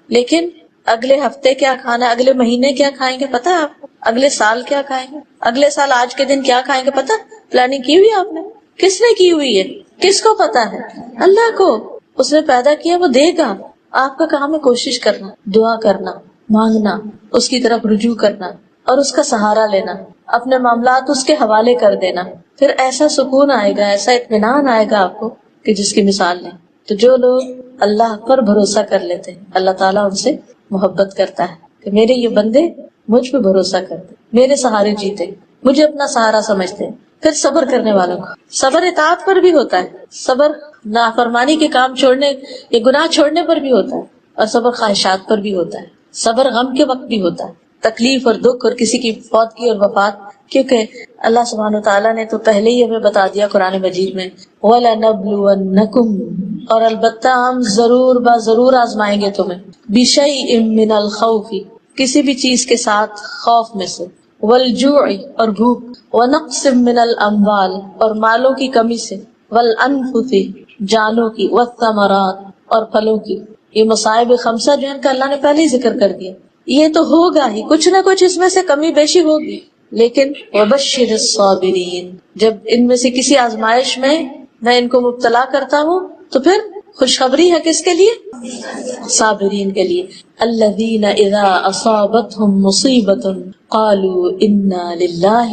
لیکن اگلے ہفتے کیا کھانا ہے، اگلے مہینے کیا کھائیں گے پتا ہے آپ کو؟ اگلے سال کیا کھائیں گے، اگلے سال آج کے دن کیا کھائیں گے پتا؟ پلاننگ کی ہوئی آپ نے؟ کس نے کی ہوئی ہے؟ کس کو پتا ہے؟ اللہ کو. اس نے پیدا کیا، وہ دے گا. آپ کا کام ہے کوشش کرنا، دعا کرنا، مانگنا، اس کی طرف رجوع کرنا اور اس کا سہارا لینا، اپنے معاملات اس کے حوالے کر دینا. پھر ایسا سکون آئے گا، ایسا اطمینان آئے گا آپ کو کہ جس کی مثال نہیں. تو جو لوگ اللہ پر بھروسہ کر لیتے ہیں، اللہ تعالیٰ ان سے محبت کرتا ہے کہ میرے یہ بندے مجھ پہ بھروسہ کرتے، میرے سہارے جیتے، مجھے اپنا سہارا سمجھتے ہیں. پھر صبر کرنے والوں کا صبر اطاعت پر بھی ہوتا ہے، صبر نافرمانی کے کام چھوڑنے یا گناہ چھوڑنے پر بھی ہوتا ہے، اور صبر خواہشات پر بھی ہوتا ہے. صبر غم کے وقت بھی ہوتا ہے، تکلیف اور دکھ اور کسی کی فوتگی اور وفات. کیونکہ اللہ سبحانہ وتعالیٰ نے تو پہلے ہی ہمیں بتا دیا قرآن مجید میں، وَلَنَبْلُوَنَّكُمْ، اور البتہ ہم ضرور آزمائیں گے تمہیں، بِشَيْءٍ مِّنَ الْخَوْفِ، کسی بھی چیز کے ساتھ خوف میں سے، وَالْجُوعِ، اور بھوک، وَنَقْصٍ مِّنَ الْأَمْوَالِ، اور مالوں کی کمی سے، وَالْأَنفُسِ، جانوں کی، وَالثَّمَرَاتِ، اور پھلوں کی. یہ مصائب خمسہ جو ان کا اللہ نے پہلے ہی ذکر کر دیا. یہ تو ہوگا ہی، کچھ نہ کچھ اس میں سے کمی بیشی ہوگی، لیکن وَبَشِّرِ الصَّابِرِينَ، جب ان میں سے کسی آزمائش میں میں ان کو مبتلا کرتا ہوں تو پھر خوشخبری ہے کس کے لیے؟ صابرین کے لیے. الذین اذا اصابتهم مصیبۃ قالوا انا للہ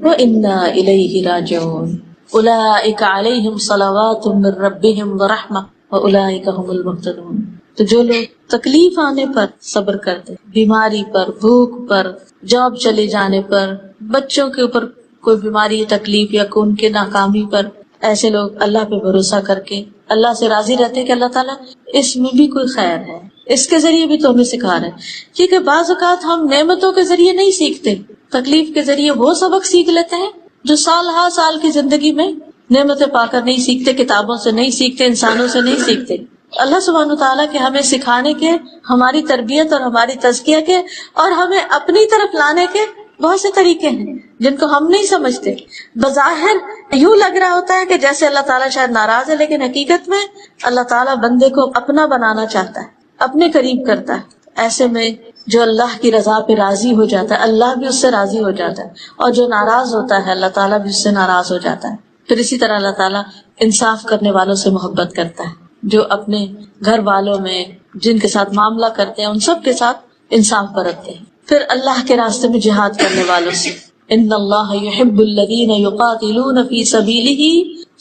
وانا الیہ راجعون اولئک علیہم صلوات من ربہم ورحمۃ واولئک هم المہتدون. تو جو لوگ تکلیف آنے پر صبر کرتے، بیماری پر، بھوک پر، جاب چلے جانے پر، بچوں کے اوپر کوئی بیماری، تکلیف یا ان کے ناکامی پر، ایسے لوگ اللہ پہ بھروسہ کر کے اللہ سے راضی رہتے ہیں کہ اللہ تعالیٰ اس میں بھی کوئی خیر ہے، اس کے ذریعے بھی تو ہمیں سکھا رہے ہیں. کیونکہ بعض اوقات ہم نعمتوں کے ذریعے نہیں سیکھتے، تکلیف کے ذریعے وہ سبق سیکھ لیتے ہیں جو سال ہر سال کی زندگی میں نعمتیں پا کر نہیں سیکھتے، کتابوں سے نہیں سیکھتے، انسانوں سے نہیں سیکھتے. اللہ سبحانہ تعالیٰ کے ہمیں سکھانے کے، ہماری تربیت اور ہماری تزکیہ کے اور ہمیں اپنی طرف لانے کے بہت سے طریقے ہیں جن کو ہم نہیں سمجھتے. بظاہر یوں لگ رہا ہوتا ہے کہ جیسے اللہ تعالیٰ شاید ناراض ہے، لیکن حقیقت میں اللہ تعالیٰ بندے کو اپنا بنانا چاہتا ہے، اپنے قریب کرتا ہے. ایسے میں جو اللہ کی رضا پہ راضی ہو جاتا ہے، اللہ بھی اس سے راضی ہو جاتا ہے، اور جو ناراض ہوتا ہے اللہ تعالیٰ بھی اس سے ناراض ہو جاتا ہے. پھر اسی طرح اللہ تعالیٰ انصاف کرنے والوں سے محبت کرتا ہے، جو اپنے گھر والوں میں جن کے ساتھ معاملہ کرتے ہیں ان سب کے ساتھ انصاف برتتے ہیں. پھر اللہ کے راستے میں جہاد کرنے والوں سے، ان اللہ یحب الذین یقاتلون فی سبیلہ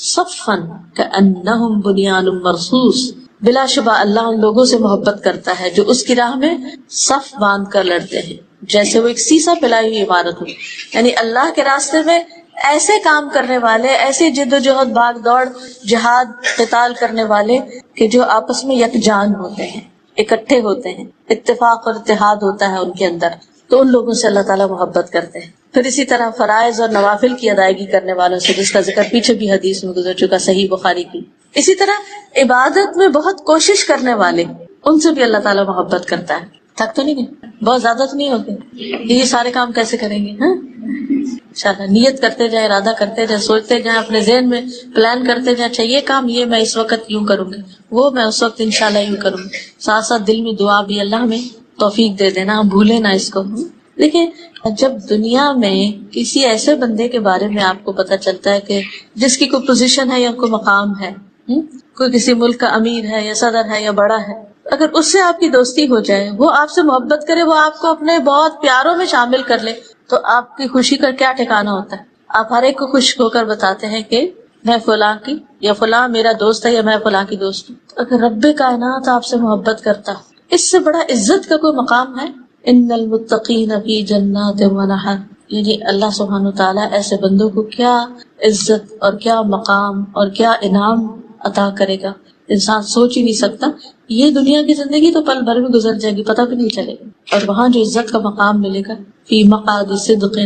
صفا کأنہم بنیان مرصوص. بلا شبہ اللہ ان لوگوں سے محبت کرتا ہے جو اس کی راہ میں صف باندھ کر لڑتے ہیں، جیسے وہ ایک سیسا پلائی ہوئی عمارت ہو. یعنی اللہ کے راستے میں ایسے کام کرنے والے، ایسے جد و جہد، بھاگ دوڑ، جہاد، قتال کرنے والے کہ جو آپس میں یکجان ہوتے ہیں، اکٹھے ہوتے ہیں، اتفاق اور اتحاد ہوتا ہے ان کے اندر، تو ان لوگوں سے اللہ تعالیٰ محبت کرتے ہیں. پھر اسی طرح فرائض اور نوافل کی ادائیگی کرنے والوں سے، جس کا ذکر پیچھے بھی حدیث میں گزر چکا، صحیح بخاری کی. اسی طرح عبادت میں بہت کوشش کرنے والے، ان سے بھی اللہ تعالیٰ محبت کرتا ہے. تھک تو نہیں گئے؟ بہت زیادہ تو نہیں ہو گئے؟ یہ سارے کام کیسے کریں گے؟ ہاں انشاءاللہ نیت کرتے جائیں، ارادہ کرتے جائیں، سوچتے جائیں، اپنے ذہن میں پلان کرتے جائیں، اچھا یہ کام یہ میں اس وقت یوں کروں گی، وہ میں اس وقت انشاءاللہ یوں کروں گی. ساتھ ساتھ دل میں دعا بھی اللہ ہمیں توفیق دے دینا، ہم بھولے نہ اس کو. دیکھیں جب دنیا میں کسی ایسے بندے کے بارے میں آپ کو پتہ چلتا ہے کہ جس کی کوئی پوزیشن ہے یا کوئی مقام ہے، کوئی کسی ملک کا امیر ہے یا صدر ہے یا بڑا ہے، اگر اس سے آپ کی دوستی ہو جائے، وہ آپ سے محبت کرے، وہ آپ کو اپنے بہت پیاروں میں شامل کر لے، تو آپ کی خوشی کا کیا ٹھکانہ ہوتا ہے؟ آپ ہر ایک کو خوش ہو کر بتاتے ہیں کہ میں فلاں کی یا فلاں میرا دوست ہے یا میں فلاں کی دوست ہوں. اگر رب کائنات آپ سے محبت کرتا، اس سے بڑا عزت کا کوئی مقام ہے؟ ان المتقین فی جنات و نہر، یعنی اللہ سبحانہ وتعالیٰ ایسے بندوں کو کیا عزت اور کیا مقام اور کیا انعام عطا کرے گا، انسان سوچ ہی نہیں سکتا. یہ دنیا کی زندگی تو پل بھر میں گزر جائے گی، پتہ بھی نہیں چلے گا، اور وہاں جو عزت کا مقام ملے گا، فی مقعد صدق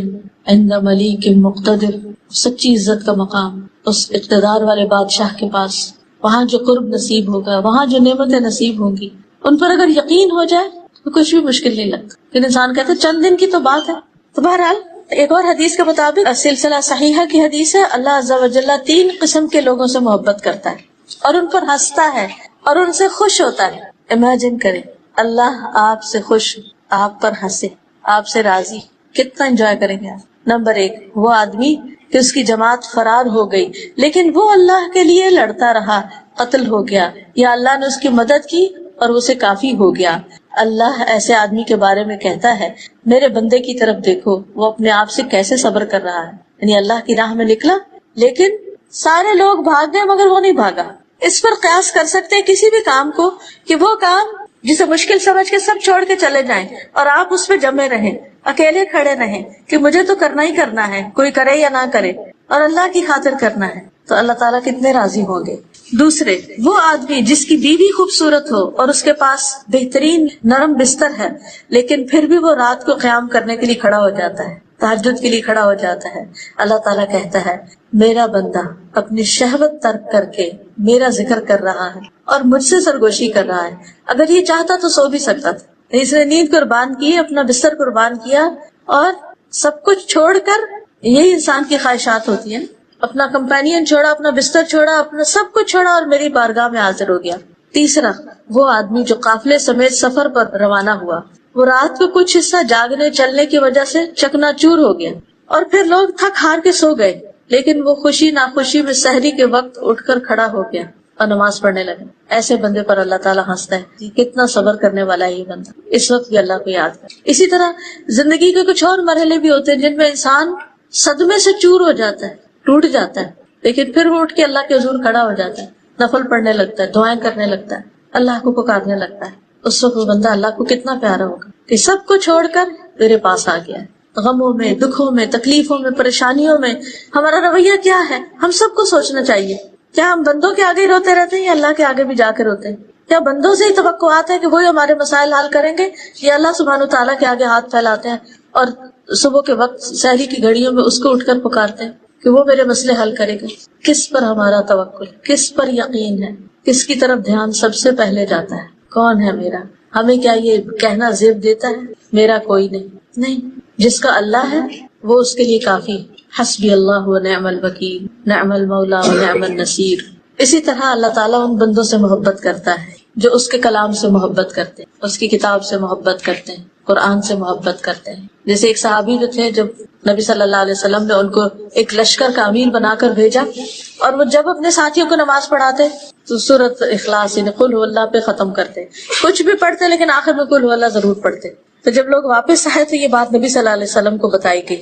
عند ملیک مقتدر، سچی عزت کا مقام اس اقتدار والے بادشاہ کے پاس، وہاں جو قرب نصیب ہوگا، وہاں جو نعمتیں نصیب ہوں گی، ان پر اگر یقین ہو جائے تو کچھ بھی مشکل نہیں لگتا. پھر انسان کہتے چند دن کی تو بات ہے. تو بہرحال ایک اور حدیث کے مطابق سلسلہ صحیحہ کی حدیث ہے، اللہ عز و جل 3 قسم کے لوگوں سے محبت کرتا ہے اور ان پر ہنستا ہے اور ان سے خوش ہوتا ہے. امیجن کریں اللہ آپ سے خوش، آپ پر ہنسے، آپ سے راضی، کتنا انجوائے کریں گے آپ. نمبر 1 وہ آدمی کہ اس کی جماعت فرار ہو گئی لیکن وہ اللہ کے لیے لڑتا رہا، قتل ہو گیا، یا اللہ نے اس کی مدد کی اور اسے کافی ہو گیا. اللہ ایسے آدمی کے بارے میں کہتا ہے میرے بندے کی طرف دیکھو، وہ اپنے آپ سے کیسے صبر کر رہا ہے. یعنی اللہ کی راہ میں نکلا لیکن سارے لوگ بھاگ گئے مگر وہ نہیں بھاگا. اس پر قیاس کر سکتے ہیں کسی بھی کام کو کہ وہ کام جسے مشکل سمجھ کے سب چھوڑ کے چلے جائیں اور آپ اس پہ جمے رہیں، اکیلے کھڑے رہیں کہ مجھے تو کرنا ہی کرنا ہے، کوئی کرے یا نہ کرے، اور اللہ کی خاطر کرنا ہے، تو اللہ تعالیٰ کتنے راضی ہوں گے. دوسرے وہ آدمی جس کی بیوی خوبصورت ہو اور اس کے پاس بہترین نرم بستر ہے لیکن پھر بھی وہ رات کو قیام کرنے کے لیے کھڑا ہو جاتا ہے، تہجد کے لیے کھڑا ہو جاتا ہے. اللہ تعالیٰ کہتا ہے میرا بندہ اپنی شہوت ترک کر کے میرا ذکر کر رہا ہے اور مجھ سے سرگوشی کر رہا ہے. اگر یہ چاہتا تو سو بھی سکتا تھا، اس نے نیند قربان کی، اپنا بستر قربان کیا اور سب کچھ چھوڑ کر، یہی انسان کی خواہشات ہوتی ہیں، اپنا کمپینین چھوڑا، اپنا بستر چھوڑا، اپنا سب کچھ چھوڑا اور میری بارگاہ میں حاضر ہو گیا. تیسرا وہ آدمی جو قافلے سمیت سفر پر روانہ ہوا، وہ رات کو کچھ حصہ جاگنے چلنے کی وجہ سے چکنا چور ہو گیا اور پھر لوگ تھک ہار کے سو گئے، لیکن وہ خوشی ناخوشی میں سحری کے وقت اٹھ کر کھڑا ہو گیا اور نماز پڑھنے لگا. ایسے بندے پر اللہ تعالیٰ ہنستا ہے، کتنا صبر کرنے والا ہے یہ بندہ، اس وقت بھی اللہ کو یاد کر. اسی طرح زندگی کے کچھ اور مرحلے بھی ہوتے ہیں جن میں انسان صدمے سے چور ہو جاتا ہے، ٹوٹ جاتا ہے، لیکن پھر وہ اٹھ کے اللہ کے حضور کھڑا ہو جاتا ہے، نفل پڑھنے لگتا ہے، دعائیں کرنے لگتا ہے، اللہ کو پکارنے لگتا ہے. اس وقت وہ بندہ اللہ کو کتنا پیارا ہوگا کہ سب کو چھوڑ کر میرے پاس آ گیا ہے. غموں میں، دکھوں میں، تکلیفوں میں، پریشانیوں میں ہمارا رویہ کیا ہے؟ ہم سب کو سوچنا چاہیے، کیا ہم بندوں کے آگے روتے رہتے ہیں یا اللہ کے آگے بھی جا کے روتے ہیں؟ کیا بندوں سے ہی توقعات ہے کہ وہی ہمارے مسائل حل کریں گے، یا اللہ سبحانہ وتعالیٰ کے آگے ہاتھ پھیلاتے ہیں اور صبح کے وقت سحری کی گھڑیوں میں اس کو اٹھ کر پکارتے ہیں کہ وہ میرے مسئلے حل کرے گا؟ کس پر ہمارا توکل، کس پر یقین ہے، کس کی طرف دھیان سب سے پہلے جاتا ہے؟ کون ہے میرا؟ ہمیں کیا یہ کہنا زیب دیتا ہے میرا کوئی نہیں، جس کا اللہ ہے وہ اس کے لیے کافی. حسبی اللہ و نعم الوکیل، نعم المولا و نعم النصیر. اسی طرح اللہ تعالیٰ ان بندوں سے محبت کرتا ہے جو اس کے کلام سے محبت کرتے ہیں، اس کی کتاب سے محبت کرتے ہیں، قرآن سے محبت کرتے ہیں. جیسے ایک صحابی جو تھے، جب نبی صلی اللہ علیہ وسلم نے ان کو ایک لشکر کا امیر بنا کر بھیجا اور وہ جب اپنے ساتھیوں کو نماز پڑھاتے تو سورۃ اخلاص یعنی قل هو اللہ پہ ختم کرتے، کچھ بھی پڑھتے لیکن آخر میں قل هو اللہ ضرور پڑھتے. تو جب لوگ واپس آئے تو یہ بات نبی صلی اللہ علیہ وسلم کو بتائی گئی.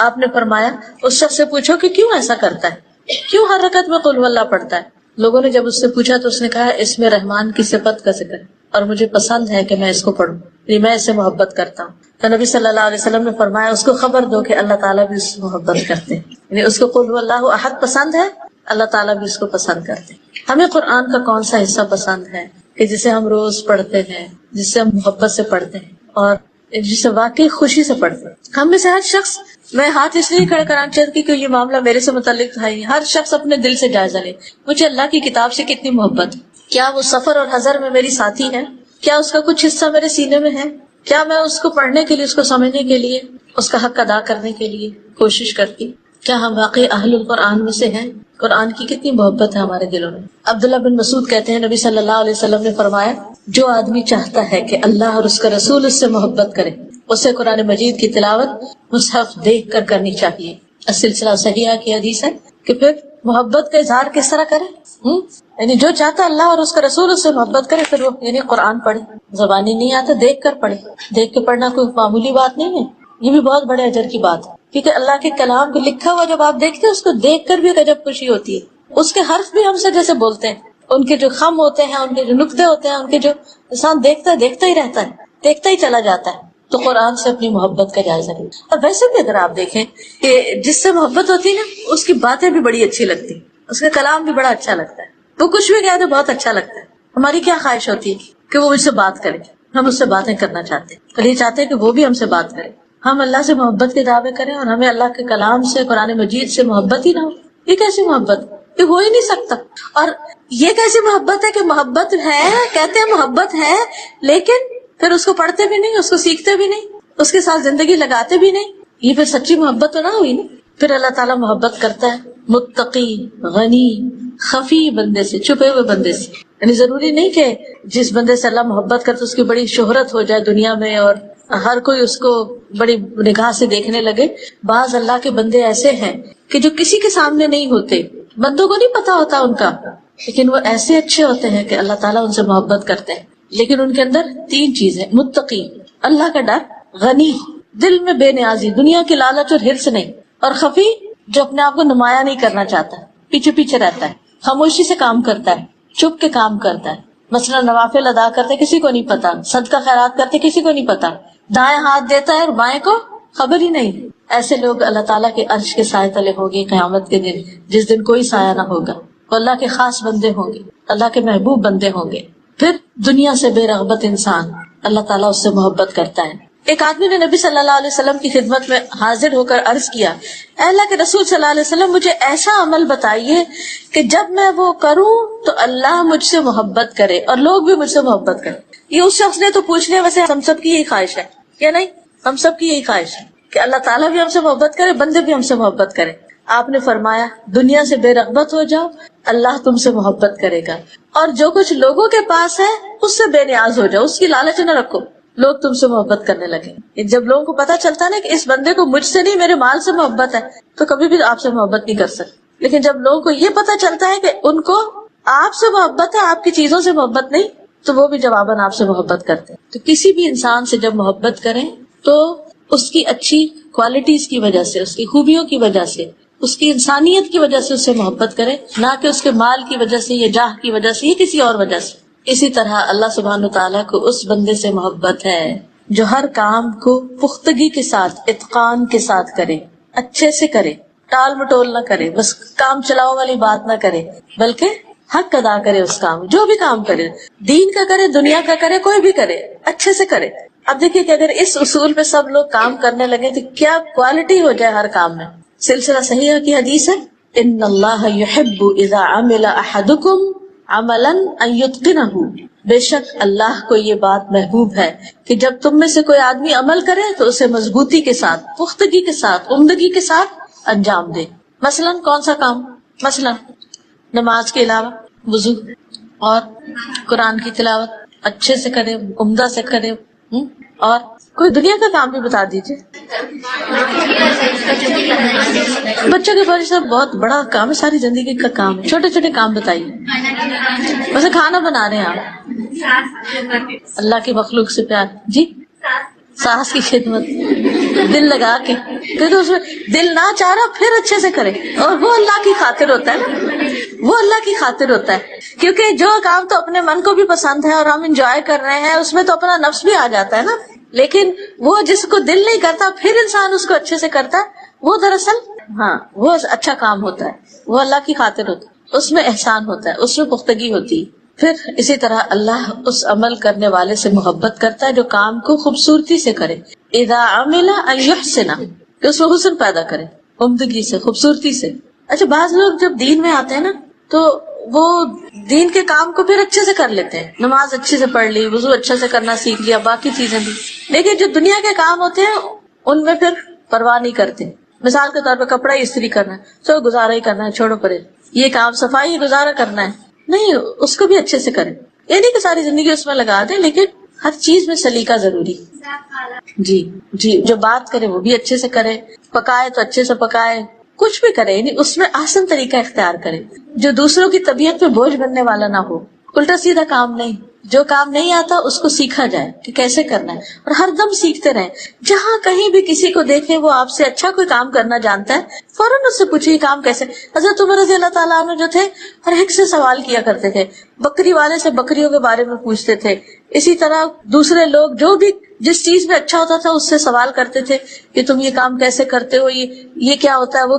آپ نے فرمایا اس شخص سے پوچھو کہ کیوں ایسا کرتا ہے، کیوں ہر رکعت میں قل هو اللہ پڑھتا ہے. لوگوں نے جب اس سے پوچھا تو اس نے کہا اس میں رحمان کی صفت کا ذکر اور مجھے پسند ہے کہ میں اس کو پڑھوں، میں اس سے محبت کرتا ہوں. تو نبی صلی اللہ علیہ وسلم نے فرمایا اس کو خبر دو کہ اللہ تعالیٰ بھی اس سے محبت کرتے ہیں، یعنی اس کو قل هو اللہ احد پسند ہے، اللہ تعالیٰ بھی اس کو پسند کرتے ہیں. ہمیں قرآن کا کون سا حصہ پسند ہے کہ جسے ہم روز پڑھتے ہیں، جس سے ہم محبت سے پڑھتے ہیں اور جسے واقعی خوشی سے پڑھتے ہیں؟ ہم میں سے ہر شخص، میں ہاتھ اس لیے کھڑا کرانا چاہتی کہ یہ معاملہ میرے سے متعلق تھا ہی، ہر شخص اپنے دل سے جائزہ لے مجھے اللہ کی کتاب سے کتنی محبت ہے. کیا وہ سفر اور حضر میں میری ساتھی ہے؟ کیا اس کا کچھ حصہ میرے سینے میں ہے؟ کیا میں اس کو پڑھنے کے لیے، اس کو سمجھنے کے لیے، اس کا حق ادا کرنے کے لیے کوشش کرتی؟ کیا ہم واقعی اہل القرآن میں سے ہیں؟ قرآن کی کتنی محبت ہے ہمارے دلوں میں. عبداللہ بن مسعود کہتے ہیں نبی صلی اللہ علیہ وسلم نے فرمایا جو آدمی چاہتا ہے کہ اللہ اور اس کا رسول اس سے محبت کرے اسے قرآن مجید کی تلاوت مصحف دیکھ کر کرنی چاہیے. السلسلہ صحیحہ کی حدیث ہے کہ پھر محبت کا اظہار کس طرح کرے. یعنی جو چاہتا اللہ اور اس کا رسول اس سے محبت کرے پھر وہ یعنی قرآن پڑھے. زبانی نہیں آتا دیکھ کر پڑھے. دیکھ کے پڑھنا کوئی معمولی بات نہیں ہے، یہ بھی بہت بڑے اجر کی بات ہے، کیونکہ اللہ کے کلام کو لکھا ہوا جب آپ دیکھتے ہیں اس کو دیکھ کر بھی ایک عجب خوشی ہوتی ہے. اس کے حرف بھی ہم سے جیسے بولتے ہیں، ان کے جو خم ہوتے ہیں، ان کے جو نقطے ہوتے ہیں، ان کے جو انسان دیکھتا ہی رہتا ہے، دیکھتا ہی چلا جاتا ہے. تو قرآن سے اپنی محبت کا جائزہ لیں. اور ویسے بھی اگر آپ دیکھیں کہ جس سے محبت ہوتی ہے نا اس کی باتیں بھی بڑی اچھی لگتی، اس کا کلام بھی بڑا اچھا لگتا ہے، وہ کچھ بھی کہہ تو بہت اچھا لگتا ہے. ہماری کیا خواہش ہوتی ہے کہ وہ مجھ سے بات کرے، ہم اس سے باتیں کرنا چاہتے ہیں، اور یہ چاہتے ہیں کہ وہ بھی ہم سے بات کرے. ہم اللہ سے محبت کے دعوے کریں اور ہمیں اللہ کے کلام سے، قرآن مجید سے محبت ہی نہ ہو. یہ کیسی محبت؟ یہ ہو ہی نہیں سکتا. اور یہ کیسی محبت ہے کہ محبت ہے، کہتے ہیں محبت ہے، لیکن پھر اس کو پڑھتے بھی نہیں، اس کو سیکھتے بھی نہیں، اس کے ساتھ زندگی لگاتے بھی نہیں. یہ پھر سچی محبت تو نہ ہوئی نا. پھر اللہ تعالیٰ محبت کرتا ہے متقی، غنی، خفی بندے سے، چھپے ہوئے بندے سے. یعنی ضروری نہیں کہ جس بندے سے اللہ محبت کرتا اس کی بڑی شہرت ہو جائے دنیا میں اور ہر کوئی اس کو بڑی نگاہ سے دیکھنے لگے. بعض اللہ کے بندے ایسے ہیں کہ جو کسی کے سامنے نہیں ہوتے، بندوں کو نہیں پتا ہوتا ان کا، لیکن وہ ایسے اچھے ہوتے ہیں کہ اللہ تعالیٰ ان سے محبت کرتے ہیں. لیکن ان کے اندر 3 چیزیں: متقی، اللہ کا ڈر، غنی، دل میں بے نیازی، دنیا کی لالچ اور ہرس نہیں، اور خفی، جو اپنے آپ کو نمایاں نہیں کرنا چاہتا، پیچھے پیچھے رہتا ہے، خاموشی سے کام کرتا ہے، چھپ کے کام کرتا ہے. مثلا نوافل ادا کرتے کسی کو نہیں پتا، صدقہ خیرات کرتے کسی کو نہیں پتا، دائیں ہاتھ دیتا ہے اور بائیں کو خبر ہی نہیں. ایسے لوگ اللہ تعالیٰ کے عرش کے سائے تلے ہوں گے قیامت کے دن، جس دن کوئی سایہ نہ ہوگا. وہ اللہ کے خاص بندے ہوں گے، اللہ کے محبوب بندے ہوں گے. پھر دنیا سے بے رغبت انسان، اللہ تعالیٰ اس سے محبت کرتا ہے. ایک آدمی نے نبی صلی اللہ علیہ وسلم کی خدمت میں حاضر ہو کر عرض کیا، اے اللہ کے رسول صلی اللہ علیہ وسلم، مجھے ایسا عمل بتائیے کہ جب میں وہ کروں تو اللہ مجھ سے محبت کرے اور لوگ بھی مجھ سے محبت کریں. یہ اس شخص نے تو پوچھ لیا، ویسے ہم سب کی یہی خواہش ہے کیا نہیں؟ ہم سب کی یہی خواہش ہے کہ اللہ تعالیٰ بھی ہم سے محبت کرے، بندے بھی ہم سے محبت کرے. آپ نے فرمایا دنیا سے بے رغبت ہو جاؤ، اللہ تم سے محبت کرے گا، اور جو کچھ لوگوں کے پاس ہے اس سے بے نیاز ہو جاؤ، اس کی لالچ نہ رکھو، لوگ تم سے محبت کرنے لگے. جب لوگوں کو پتا چلتا ہے نا کہ اس بندے کو مجھ سے نہیں میرے مال سے محبت ہے تو کبھی بھی آپ سے محبت نہیں کر سکتے. لیکن جب لوگوں کو یہ پتا چلتا ہے کہ ان کو آپ سے محبت ہے، آپ کی چیزوں سے محبت نہیں، تو وہ بھی جواباً آپ سے محبت کرتے ہیں. تو کسی بھی انسان سے جب محبت کریں تو اس کی اچھی کوالٹیز کی وجہ سے، اس کی خوبیوں کی وجہ سے، اس کی انسانیت کی وجہ سے اس سے محبت کرے، نہ کہ اس کے مال کی وجہ سے یا جاہ کی وجہ سے یا کسی اور وجہ سے. اسی طرح اللہ سبحانہ تعالیٰ کو اس بندے سے محبت ہے جو ہر کام کو پختگی کے ساتھ، اتقان کے ساتھ کرے، اچھے سے کرے، ٹال مٹول نہ کرے، بس کام چلاؤ والی بات نہ کرے، بلکہ حق ادا کرے. اس کام جو بھی کام کرے، دین کا کرے، دنیا کا کرے، کوئی بھی کرے، اچھے سے کرے. اب دیکھیے کہ اگر اس اصول پہ سب لوگ کام کرنے لگے تو کیا کوالٹی ہو جائے ہر کام میں. سلسلہ صحیحہ کی حدیث ہے، ان اللہ یحب اذا عمل احدکم عملا ان یتقنہ، بے شک اللہ کو یہ بات محبوب ہے کہ جب تم میں سے کوئی آدمی عمل کرے تو اسے مضبوطی کے ساتھ، پختگی کے ساتھ، عمدگی کے ساتھ انجام دے. مثلا کون سا کام؟ مثلا نماز کے علاوہ وضو اور قرآن کی تلاوت اچھے سے کرے، عمدہ سے کرے. اور کوئی دنیا کا کام بھی بتا دیجیے. بچوں کے بارے سے بہت بڑا کام ہے، ساری زندگی کا کام ہے. چھوٹے چھوٹے کام بتائیے. ویسے کھانا بنا رہے ہیں آپ، اللہ کی مخلوق سے پیار، جی ساس کی خدمت، دل لگا کے، کیونکہ اس میں دل نہ چاہ رہا پھر اچھے سے کرے، اور وہ اللہ کی خاطر ہوتا ہے نا، وہ اللہ کی خاطر ہوتا ہے. کیونکہ جو کام تو اپنے من کو بھی پسند ہے اور ہم انجوائے کر رہے ہیں، اس میں تو اپنا نفس بھی آ جاتا ہے نا. لیکن وہ جس کو دل نہیں کرتا پھر انسان اس کو اچھے سے کرتا ہے، وہ دراصل وہ اچھا کام ہوتا ہے، وہ اللہ کی خاطر ہوتا ہے، اس میں احسان ہوتا ہے، اس میں پختگی ہوتی ہے. پھر اسی طرح اللہ اس عمل کرنے والے سے محبت کرتا ہے جو کام کو خوبصورتی سے کرے. اذا عمل ان یحسن، کہ اس میں حسن پیدا کرے، عمدگی سے، خوبصورتی سے. اچھا بعض لوگ جب دین میں آتے ہیں نا تو وہ دین کے کام کو پھر اچھے سے کر لیتے ہیں، نماز اچھے سے پڑھ لی، وضو اچھے سے کرنا سیکھ لیا، باقی چیزیں بھی، لیکن جو دنیا کے کام ہوتے ہیں ان میں پھر پرواہ نہیں کرتے. مثال کے طور پہ کپڑا استری کرنا ہے، چلو گزارا ہی کرنا ہے، چھوڑو پرے. یہ کام صفائی گزارا کرنا ہے، نہیں، اس کو بھی اچھے سے کریں. یہ نہیں کہ ساری زندگی اس میں لگا دیں، لیکن ہر چیز میں سلیقہ ضروری. جی جو بات کرے وہ بھی اچھے سے کرے، پکائے تو اچھے سے پکائے، کچھ بھی کرے، یعنی اس میں آسان طریقہ اختیار کرے جو دوسروں کی طبیعت پہ بوجھ بننے والا نہ ہو. الٹا سیدھا کام نہیں، جو کام نہیں آتا اس کو سیکھا جائے کہ کیسے کرنا ہے، اور ہر دم سیکھتے رہیں. جہاں کہیں بھی کسی کو دیکھیں وہ آپ سے اچھا کوئی کام کرنا جانتا ہے، فوراً اس سے پوچھیے کام کیسے. حضرت عمر رضی اللہ تعالیٰ عنہ جو تھے ہر ایک سے سوال کیا کرتے تھے، بکری والے سے بکریوں کے بارے میں پوچھتے تھے، اسی طرح دوسرے لوگ جو بھی جس چیز میں اچھا ہوتا تھا اس سے سوال کرتے تھے کہ تم یہ کام کیسے کرتے ہو، یہ کیا ہوتا ہے، وہ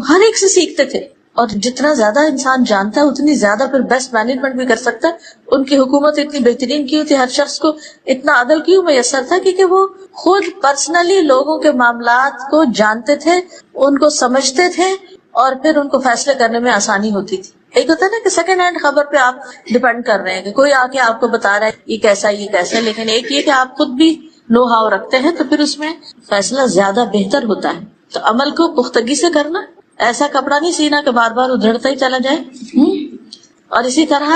ہر ایک سے سیکھتے تھے. اور جتنا زیادہ انسان جانتا ہے اتنی زیادہ پھر بیسٹ مینجمنٹ بھی کر سکتا ہے. ان کی حکومت اتنی بہترین کیوں تھی، ہر شخص کو اتنا عدل کیوں میسر تھا، کیونکہ وہ خود پرسنلی لوگوں کے معاملات کو جانتے تھے، ان کو سمجھتے تھے، اور پھر ان کو فیصلے کرنے میں آسانی ہوتی تھی. ایک ہوتا ہے نا کہ سیکنڈ ہینڈ خبر پہ آپ ڈیپینڈ کر رہے ہیں کہ کوئی آ کے آپ کو بتا رہا ہے یہ کیسا یہ کیسا، لیکن ایک یہ کہ آپ خود بھی نو ہاؤ رکھتے ہیں تو پھر اس میں فیصلہ زیادہ بہتر ہوتا ہے. تو عمل کو پختگی سے کرنا، ایسا کپڑا نہیں سینا کہ بار بار ادھڑتا ہی چلا جائے، اور اسی طرح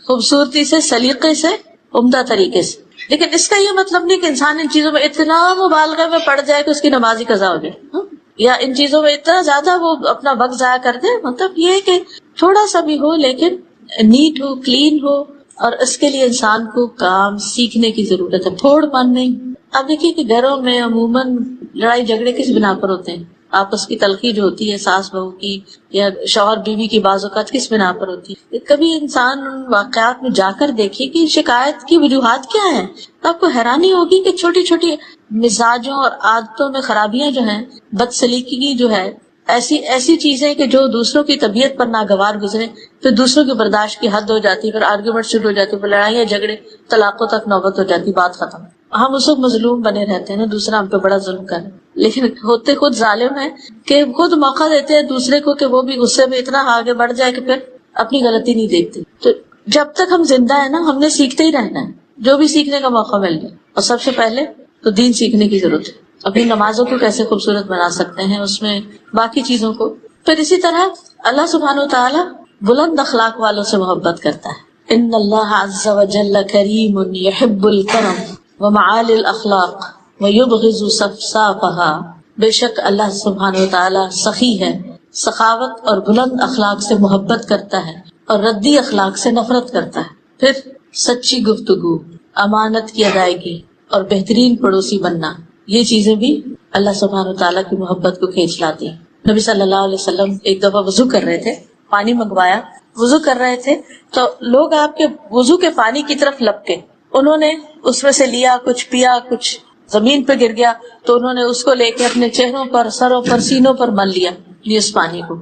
خوبصورتی سے، سلیقے سے، عمدہ طریقے سے. لیکن اس کا یہ مطلب نہیں کہ انسان ان چیزوں میں اتنا مبالغہ میں پڑ جائے کہ اس کی نماز ہی قضا ہو جائے، یا ان چیزوں میں اتنا زیادہ وہ اپنا وقت ضائع کر دے. مطلب یہ کہ تھوڑا سا بھی ہو لیکن نیٹ ہو، کلین ہو، اور اس کے لیے انسان کو کام سیکھنے کی ضرورت ہے، پھوڑ پن نہیں. اب دیکھیے کہ گھروں میں عموماً لڑائی جھگڑے کس بنا پر ہوتے ہیں، آپس کی تلخی جو ہوتی ہے ساس بہو کی یا شوہر بیوی کی بعض اوقات کس بنا پر ہوتی ہے. کبھی انسان ان واقعات میں جا کر دیکھے کہ شکایت کی وجوہات کیا ہیں، تو آپ کو حیرانی ہوگی کہ چھوٹی چھوٹی مزاجوں اور عادتوں میں خرابیاں جو ہیں، بد سلیقگی جو ہے، ایسی چیزیں کہ جو دوسروں کی طبیعت پر ناگوار گزرے، پھر دوسروں کی برداشت کی حد ہو جاتی، پھر آرگومنٹ شروع ہو جاتی، پھر لڑائیاں جھگڑے، طلاقوں تک نوبت ہو جاتی، بات ختم. ہم اس وقت مظلوم بنے رہتے ہیں نا، دوسرا ہم پہ بڑا ظلم کر، لیکن ہوتے خود ظالم ہیں کہ خود موقع دیتے ہیں دوسرے کو کہ وہ بھی غصے میں اتنا آگے بڑھ جائے کہ پھر اپنی غلطی نہیں دیکھتے. تو جب تک ہم زندہ ہیں نا، ہم نے سیکھتے ہی رہنا ہے جو بھی سیکھنے کا موقع مل جائے. اور سب سے پہلے تو دین سیکھنے کی ضرورت ہے. اپنی نمازوں کو کیسے خوبصورت بنا سکتے ہیں، اس میں باقی چیزوں کو. پھر اسی طرح اللہ سبحانہ وتعالی بلند اخلاق والوں سے محبت کرتا ہے. ان اللہ عز وجل کریم یحب الکرم ومعالی الاخلاق ویبغض صفصافها. بے شک اللہ سبحانہ وتعالی سخی ہے، سخاوت اور بلند اخلاق سے محبت کرتا ہے، اور ردی اخلاق سے نفرت کرتا ہے. پھر سچی گفتگو، امانت کی ادائیگی، اور بہترین پڑوسی بننا، یہ چیزیں بھی اللہ سبحانہ وتعالیٰ کی محبت کو کھینچ لاتی ہیں. نبی صلی اللہ علیہ وسلم ایک دفعہ وضو کر رہے تھے، پانی منگوایا، وضو کر رہے تھے تو لوگ آپ کے وضو کے پانی کی طرف لپکے، انہوں نے اس میں سے لیا، کچھ پیا، کچھ زمین پہ گر گیا تو انہوں نے اس کو لے کے اپنے چہروں پر، سروں پر، سینوں پر مل لیا اس پانی کو.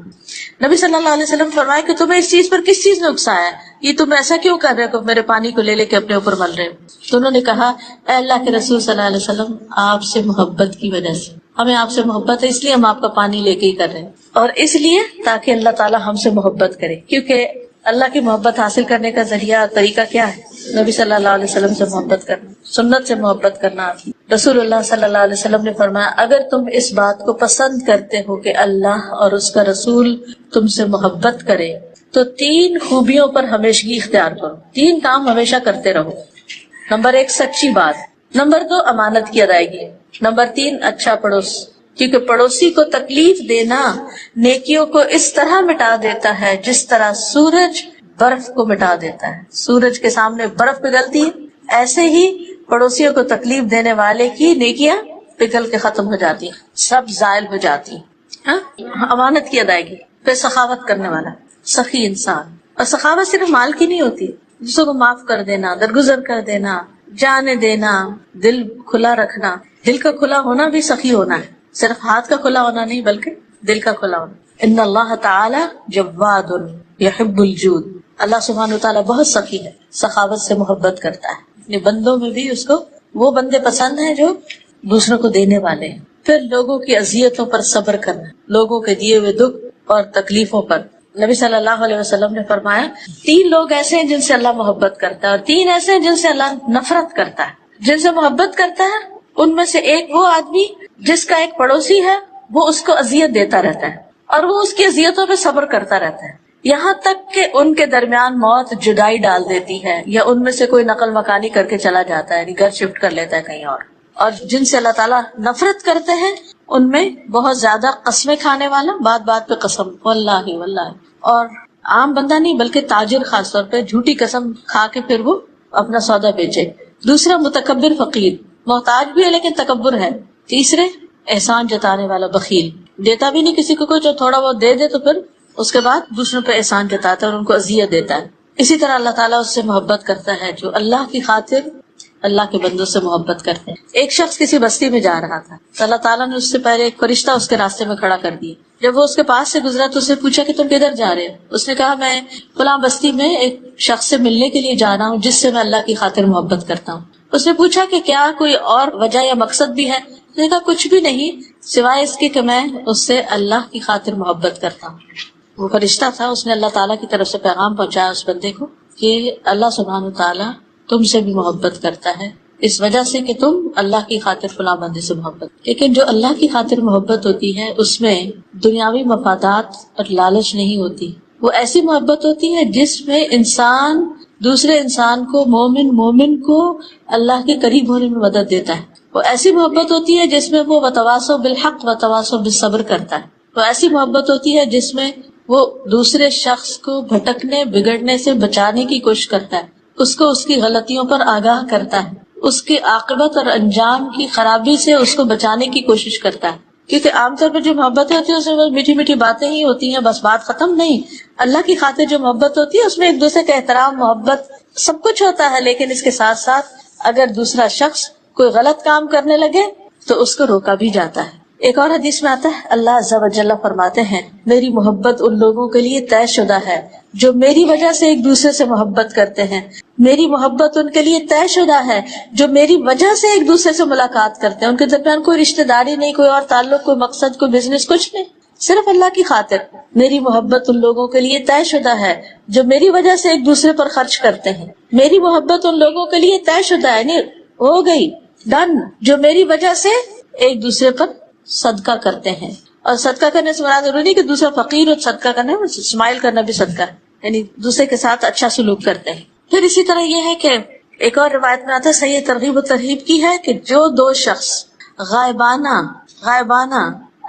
نبی صلی اللہ علیہ وسلم فرمایا کہ تمہیں اس چیز پر کس چیز نے اکسایا ہے، یہ تم ایسا کیوں کر رہے ہو کہ میرے پانی کو لے لے کے اپنے اوپر مل رہے ہو. تو انہوں نے کہا اے اللہ کے رسول صلی اللہ علیہ وسلم، آپ سے محبت کی وجہ سے، ہمیں آپ سے محبت ہے، اس لیے ہم آپ کا پانی لے کے ہی کر رہے ہیں، اور اس لیے تاکہ اللہ تعالیٰ ہم سے محبت کرے. کیونکہ اللہ کی محبت حاصل کرنے کا ذریعہ طریقہ کیا ہے؟ نبی صلی اللہ علیہ وسلم سے محبت کرنا، سنت سے محبت کرنا. رسول اللہ صلی اللہ علیہ وسلم نے فرمایا اگر تم اس بات کو پسند کرتے ہو کہ اللہ اور اس کا رسول تم سے محبت کرے تو 3 خوبیوں پر ہمیشگی اختیار کرو، 3 کام ہمیشہ کرتے رہو. نمبر 1 سچی بات، نمبر 2 امانت کی ادائیگی، نمبر 3 اچھا پڑوس. کیونکہ پڑوسی کو تکلیف دینا نیکیوں کو اس طرح مٹا دیتا ہے جس طرح سورج برف کو مٹا دیتا ہے. سورج کے سامنے برف پگھلتی ہے، ایسے ہی پڑوسیوں کو تکلیف دینے والے کی نیکیاں پگھل کے ختم ہو جاتی ہیں، سب زائل ہو جاتی ہیں. امانت کی ادائیگی. پھر سخاوت کرنے والا، سخی انسان. اور سخاوت صرف مال کی نہیں ہوتی، دوسروں کو معاف کر دینا، درگزر کر دینا، جانے دینا، دل کھلا رکھنا. دل کا کھلا ہونا بھی سخی ہونا ہے، صرف ہاتھ کا کھلا ہونا نہیں بلکہ دل کا کھلا ہونا. ان اللہ تعالی جواد یحب الجود. اللہ سبحانہ وتعالی بہت سخی ہے، سخاوت سے محبت کرتا ہے. اپنے بندوں میں بھی اس کو وہ بندے پسند ہیں جو دوسروں کو دینے والے ہیں. پھر لوگوں کی اذیتوں پر صبر کرنا، لوگوں کے دیے ہوئے دکھ اور تکلیفوں پر نبی صلی اللہ علیہ وسلم نے فرمایا 3 لوگ ایسے ہیں جن سے اللہ محبت کرتا ہے اور 3 ایسے ہیں جن سے اللہ نفرت کرتا ہے۔ جن سے محبت کرتا ہے ان میں سے ایک وہ آدمی جس کا ایک پڑوسی ہے وہ اس کو اذیت دیتا رہتا ہے اور وہ اس کی اذیتوں پہ صبر کرتا رہتا ہے یہاں تک کہ ان کے درمیان موت جدائی ڈال دیتی ہے یا ان میں سے کوئی نقل مکانی کر کے چلا جاتا ہے، یعنی گھر شفٹ کر لیتا ہے کہیں اور جن سے اللہ تعالیٰ نفرت کرتے ہیں ان میں بہت زیادہ قسمیں کھانے والا، بات بات پہ قسم، واللہ واللہ، اور عام بندہ نہیں بلکہ تاجر خاص طور پہ جھوٹی قسم کھا کے پھر وہ اپنا سودا بیچے۔ دوسرا متکبر فقیر، محتاج بھی ہے لیکن تکبر ہے۔ تیسرے احسان جتانے والا بخیل، دیتا بھی نہیں کسی کو کچھ، جو تھوڑا بہت دے دے تو پھر اس کے بعد دوسروں پہ احسان جتاتا ہے اور ان کو اذیت دیتا ہے۔ اسی طرح اللہ تعالیٰ اس سے محبت کرتا ہے جو اللہ کی خاطر اللہ کے بندوں سے محبت کرتے ہیں۔ ایک شخص کسی بستی میں جا رہا تھا تو اللہ تعالیٰ نے اس سے پہلے ایک فرشتہ اس کے راستے میں کھڑا کر دیا۔ جب وہ اس کے پاس سے گزرا تو اس نے پوچھا کہ تم کدھر جا رہے ہو؟ اس نے کہا میں فلاں بستی میں ایک شخص سے ملنے کے لیے جا رہا ہوں جس سے میں اللہ کی خاطر محبت کرتا ہوں۔ اس نے پوچھا کہ کیا کوئی اور وجہ یا مقصد بھی ہے؟ اس نے کہا کچھ بھی نہیں سوائے اس کے کہ میں اس سے اللہ کی خاطر محبت کرتا ہوں۔ وہ فرشتہ تھا، اس نے اللہ تعالیٰ کی طرف سے پیغام پہنچایا اس بندے کو کہ اللہ سبحانہ وتعالیٰ تم سے بھی محبت کرتا ہے اس وجہ سے کہ تم اللہ کی خاطر فلاں بندے سے محبت۔ لیکن جو اللہ کی خاطر محبت ہوتی ہے اس میں دنیاوی مفادات اور لالچ نہیں ہوتی، وہ ایسی محبت ہوتی ہے جس میں انسان دوسرے انسان کو، مومن کو اللہ کے قریب ہونے میں مدد دیتا ہے۔ وہ ایسی محبت ہوتی ہے جس میں وہ وتواصوا بالحق وتواصوا بالصبر کرتا ہے۔ وہ ایسی محبت ہوتی ہے جس میں وہ دوسرے شخص کو بھٹکنے بگڑنے سے بچانے کی کوشش کرتا ہے، اس کو اس کی غلطیوں پر آگاہ کرتا ہے، اس کی عاقبت اور انجام کی خرابی سے اس کو بچانے کی کوشش کرتا ہے۔ کیونکہ عام طور پر جو محبت ہوتی ہے اس میں میٹھی میٹھی باتیں ہی ہوتی ہیں، بس بات ختم نہیں۔ اللہ کی خاطر جو محبت ہوتی ہے اس میں ایک دوسرے کا احترام، محبت سب کچھ ہوتا ہے، لیکن اس کے ساتھ ساتھ اگر دوسرا شخص کوئی غلط کام کرنے لگے تو اس کو روکا بھی جاتا ہے۔ ایک اور حدیث میں آتا ہے اللہ عز و جل فرماتے ہیں میری محبت ان لوگوں کے لیے طے شدہ ہے جو میری وجہ سے ایک دوسرے سے محبت کرتے ہیں، میری محبت ان کے لیے طے شدہ ہے جو میری وجہ سے ایک دوسرے سے ملاقات کرتے ہیں۔ ان کے درمیان کوئی رشتہ داری نہیں، کوئی اور تعلق، کوئی مقصد، کوئی بزنس، کچھ نہیں، صرف اللہ کی خاطر۔ میری محبت ان لوگوں کے لیے طے شدہ ہے جو میری وجہ سے ایک دوسرے پر خرچ کرتے ہیں، میری محبت ان لوگوں کے لیے طے شدہ ہے، نہیں ہو گئی ڈن، جو میری وجہ سے ایک دوسرے پر صدقہ کرتے ہیں۔ اور صدقہ کرنے سے مراد ضروری نہیں کہ دوسرا فقیر اور صدقہ کرنا، اسمائل کرنا بھی صدقہ ہے، یعنی دوسرے کے ساتھ اچھا سلوک کرتے ہیں۔ پھر اسی طرح یہ ہے کہ ایک اور روایت میں آتا ہے، صحیح ترغیب و ترہیب کی ہے کہ جو 2 شخص غائبانہ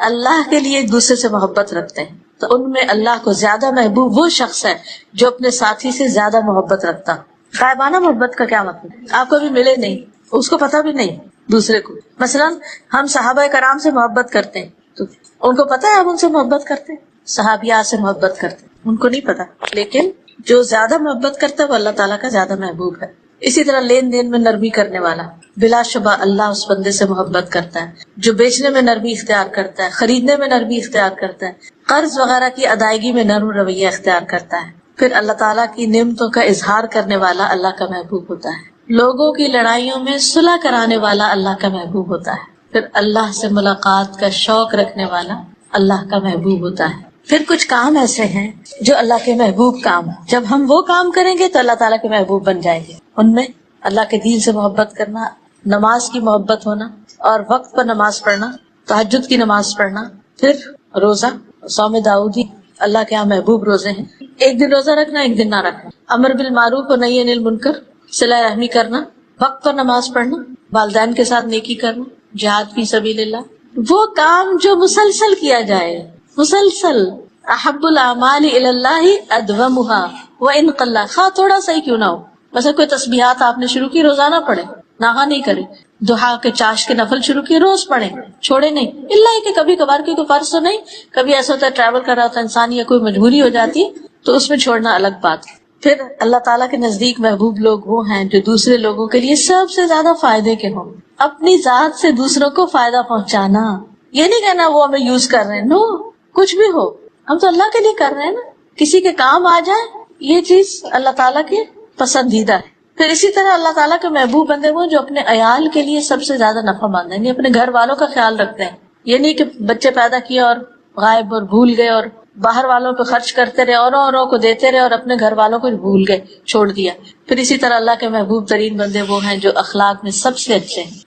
اللہ کے لیے ایک دوسرے سے محبت رکھتے ہیں تو ان میں اللہ کو زیادہ محبوب وہ شخص ہے جو اپنے ساتھی سے زیادہ محبت رکھتا۔ غائبانہ محبت کا کیا مطلب؟ آپ کو بھی ملے نہیں، اس کو پتہ بھی نہیں دوسرے کو۔ مثلا ہم صحابہ کرام سے محبت کرتے ہیں تو ان کو پتہ ہے ہم ان سے محبت کرتے ہیں، صحابیات سے محبت کرتے ہیں، ان کو نہیں پتا، لیکن جو زیادہ محبت کرتا ہے وہ اللہ تعالیٰ کا زیادہ محبوب ہے۔ اسی طرح لین دین میں نرمی کرنے والا، بلا شبہ اللہ اس بندے سے محبت کرتا ہے جو بیچنے میں نرمی اختیار کرتا ہے، خریدنے میں نرمی اختیار کرتا ہے، قرض وغیرہ کی ادائیگی میں نرم رویہ اختیار کرتا ہے۔ پھر اللہ تعالیٰ کی نعمتوں کا اظہار کرنے والا اللہ کا محبوب ہوتا ہے، لوگوں کی لڑائیوں میں صلح کرانے والا اللہ کا محبوب ہوتا ہے، پھر اللہ سے ملاقات کا شوق رکھنے والا اللہ کا محبوب ہوتا ہے۔ پھر کچھ کام ایسے ہیں جو اللہ کے محبوب کام ہیں، جب ہم وہ کام کریں گے تو اللہ تعالیٰ کے محبوب بن جائیں گے۔ ان میں اللہ کے دین سے محبت کرنا، نماز کی محبت ہونا اور وقت پر نماز پڑھنا، تہجد کی نماز پڑھنا، پھر روزہ، صوم داؤدی اللہ کے یہاں محبوب روزے ہیں، ایک دن روزہ رکھنا ایک دن نہ رکھنا، امر بالمعروف اور نہی عن المنکر، صلہ رحمی کرنا، وقت پر نماز پڑھنا، والدین کے ساتھ نیکی کرنا، جہاد فی سبیل اللہ، وہ کام جو مسلسل کیا جائے، مسلسل۔ احب الاعمال الی اللہ ادومها وان قل، خواہ تھوڑا سا ہی کیوں نہ ہو۔ مثلا کوئی تسبیحات آپ نے شروع کی، روزانہ پڑھیں، ناغا نہیں کریں، دعا کے چاش کے نفل شروع کیے، روز پڑھیں، چھوڑے نہیں، اللہ ہی کہ کبھی کبھار کوئی فرض تو نہیں، کبھی ایسا ہوتا ہے ٹریول کر رہا ہوتا ہے انسان یا کوئی مجبوری ہو جاتی ہے تو اس میں چھوڑنا الگ بات ہے۔ پھر اللہ تعالیٰ کے نزدیک محبوب لوگ وہ ہیں جو دوسرے لوگوں کے لیے سب سے زیادہ فائدے کے ہوں، اپنی ذات سے دوسروں کو فائدہ پہنچانا، یہ نہیں کہنا وہ ہمیں یوز کر رہے ہیں، نو، کچھ بھی ہو ہم تو اللہ کے لیے کر رہے ہیں نا، کسی کے کام آ جائے یہ چیز اللہ تعالیٰ کی پسندیدہ ہے۔ پھر اسی طرح اللہ تعالیٰ کے محبوب بندے وہ جو اپنے عیال کے لیے سب سے زیادہ نفع مند ہیں، یعنی اپنے گھر والوں کا خیال رکھتے ہیں، یہ نہیں کہ بچے پیدا کیے اور غائب اور بھول گئے اور باہر والوں پہ خرچ کرتے رہے، اوروں کو دیتے رہے، اور اپنے گھر والوں کو بھول گئے، چھوڑ دیا۔ پھر اسی طرح اللہ کے محبوب ترین بندے وہ ہیں جو اخلاق میں سب سے اچھے ہیں۔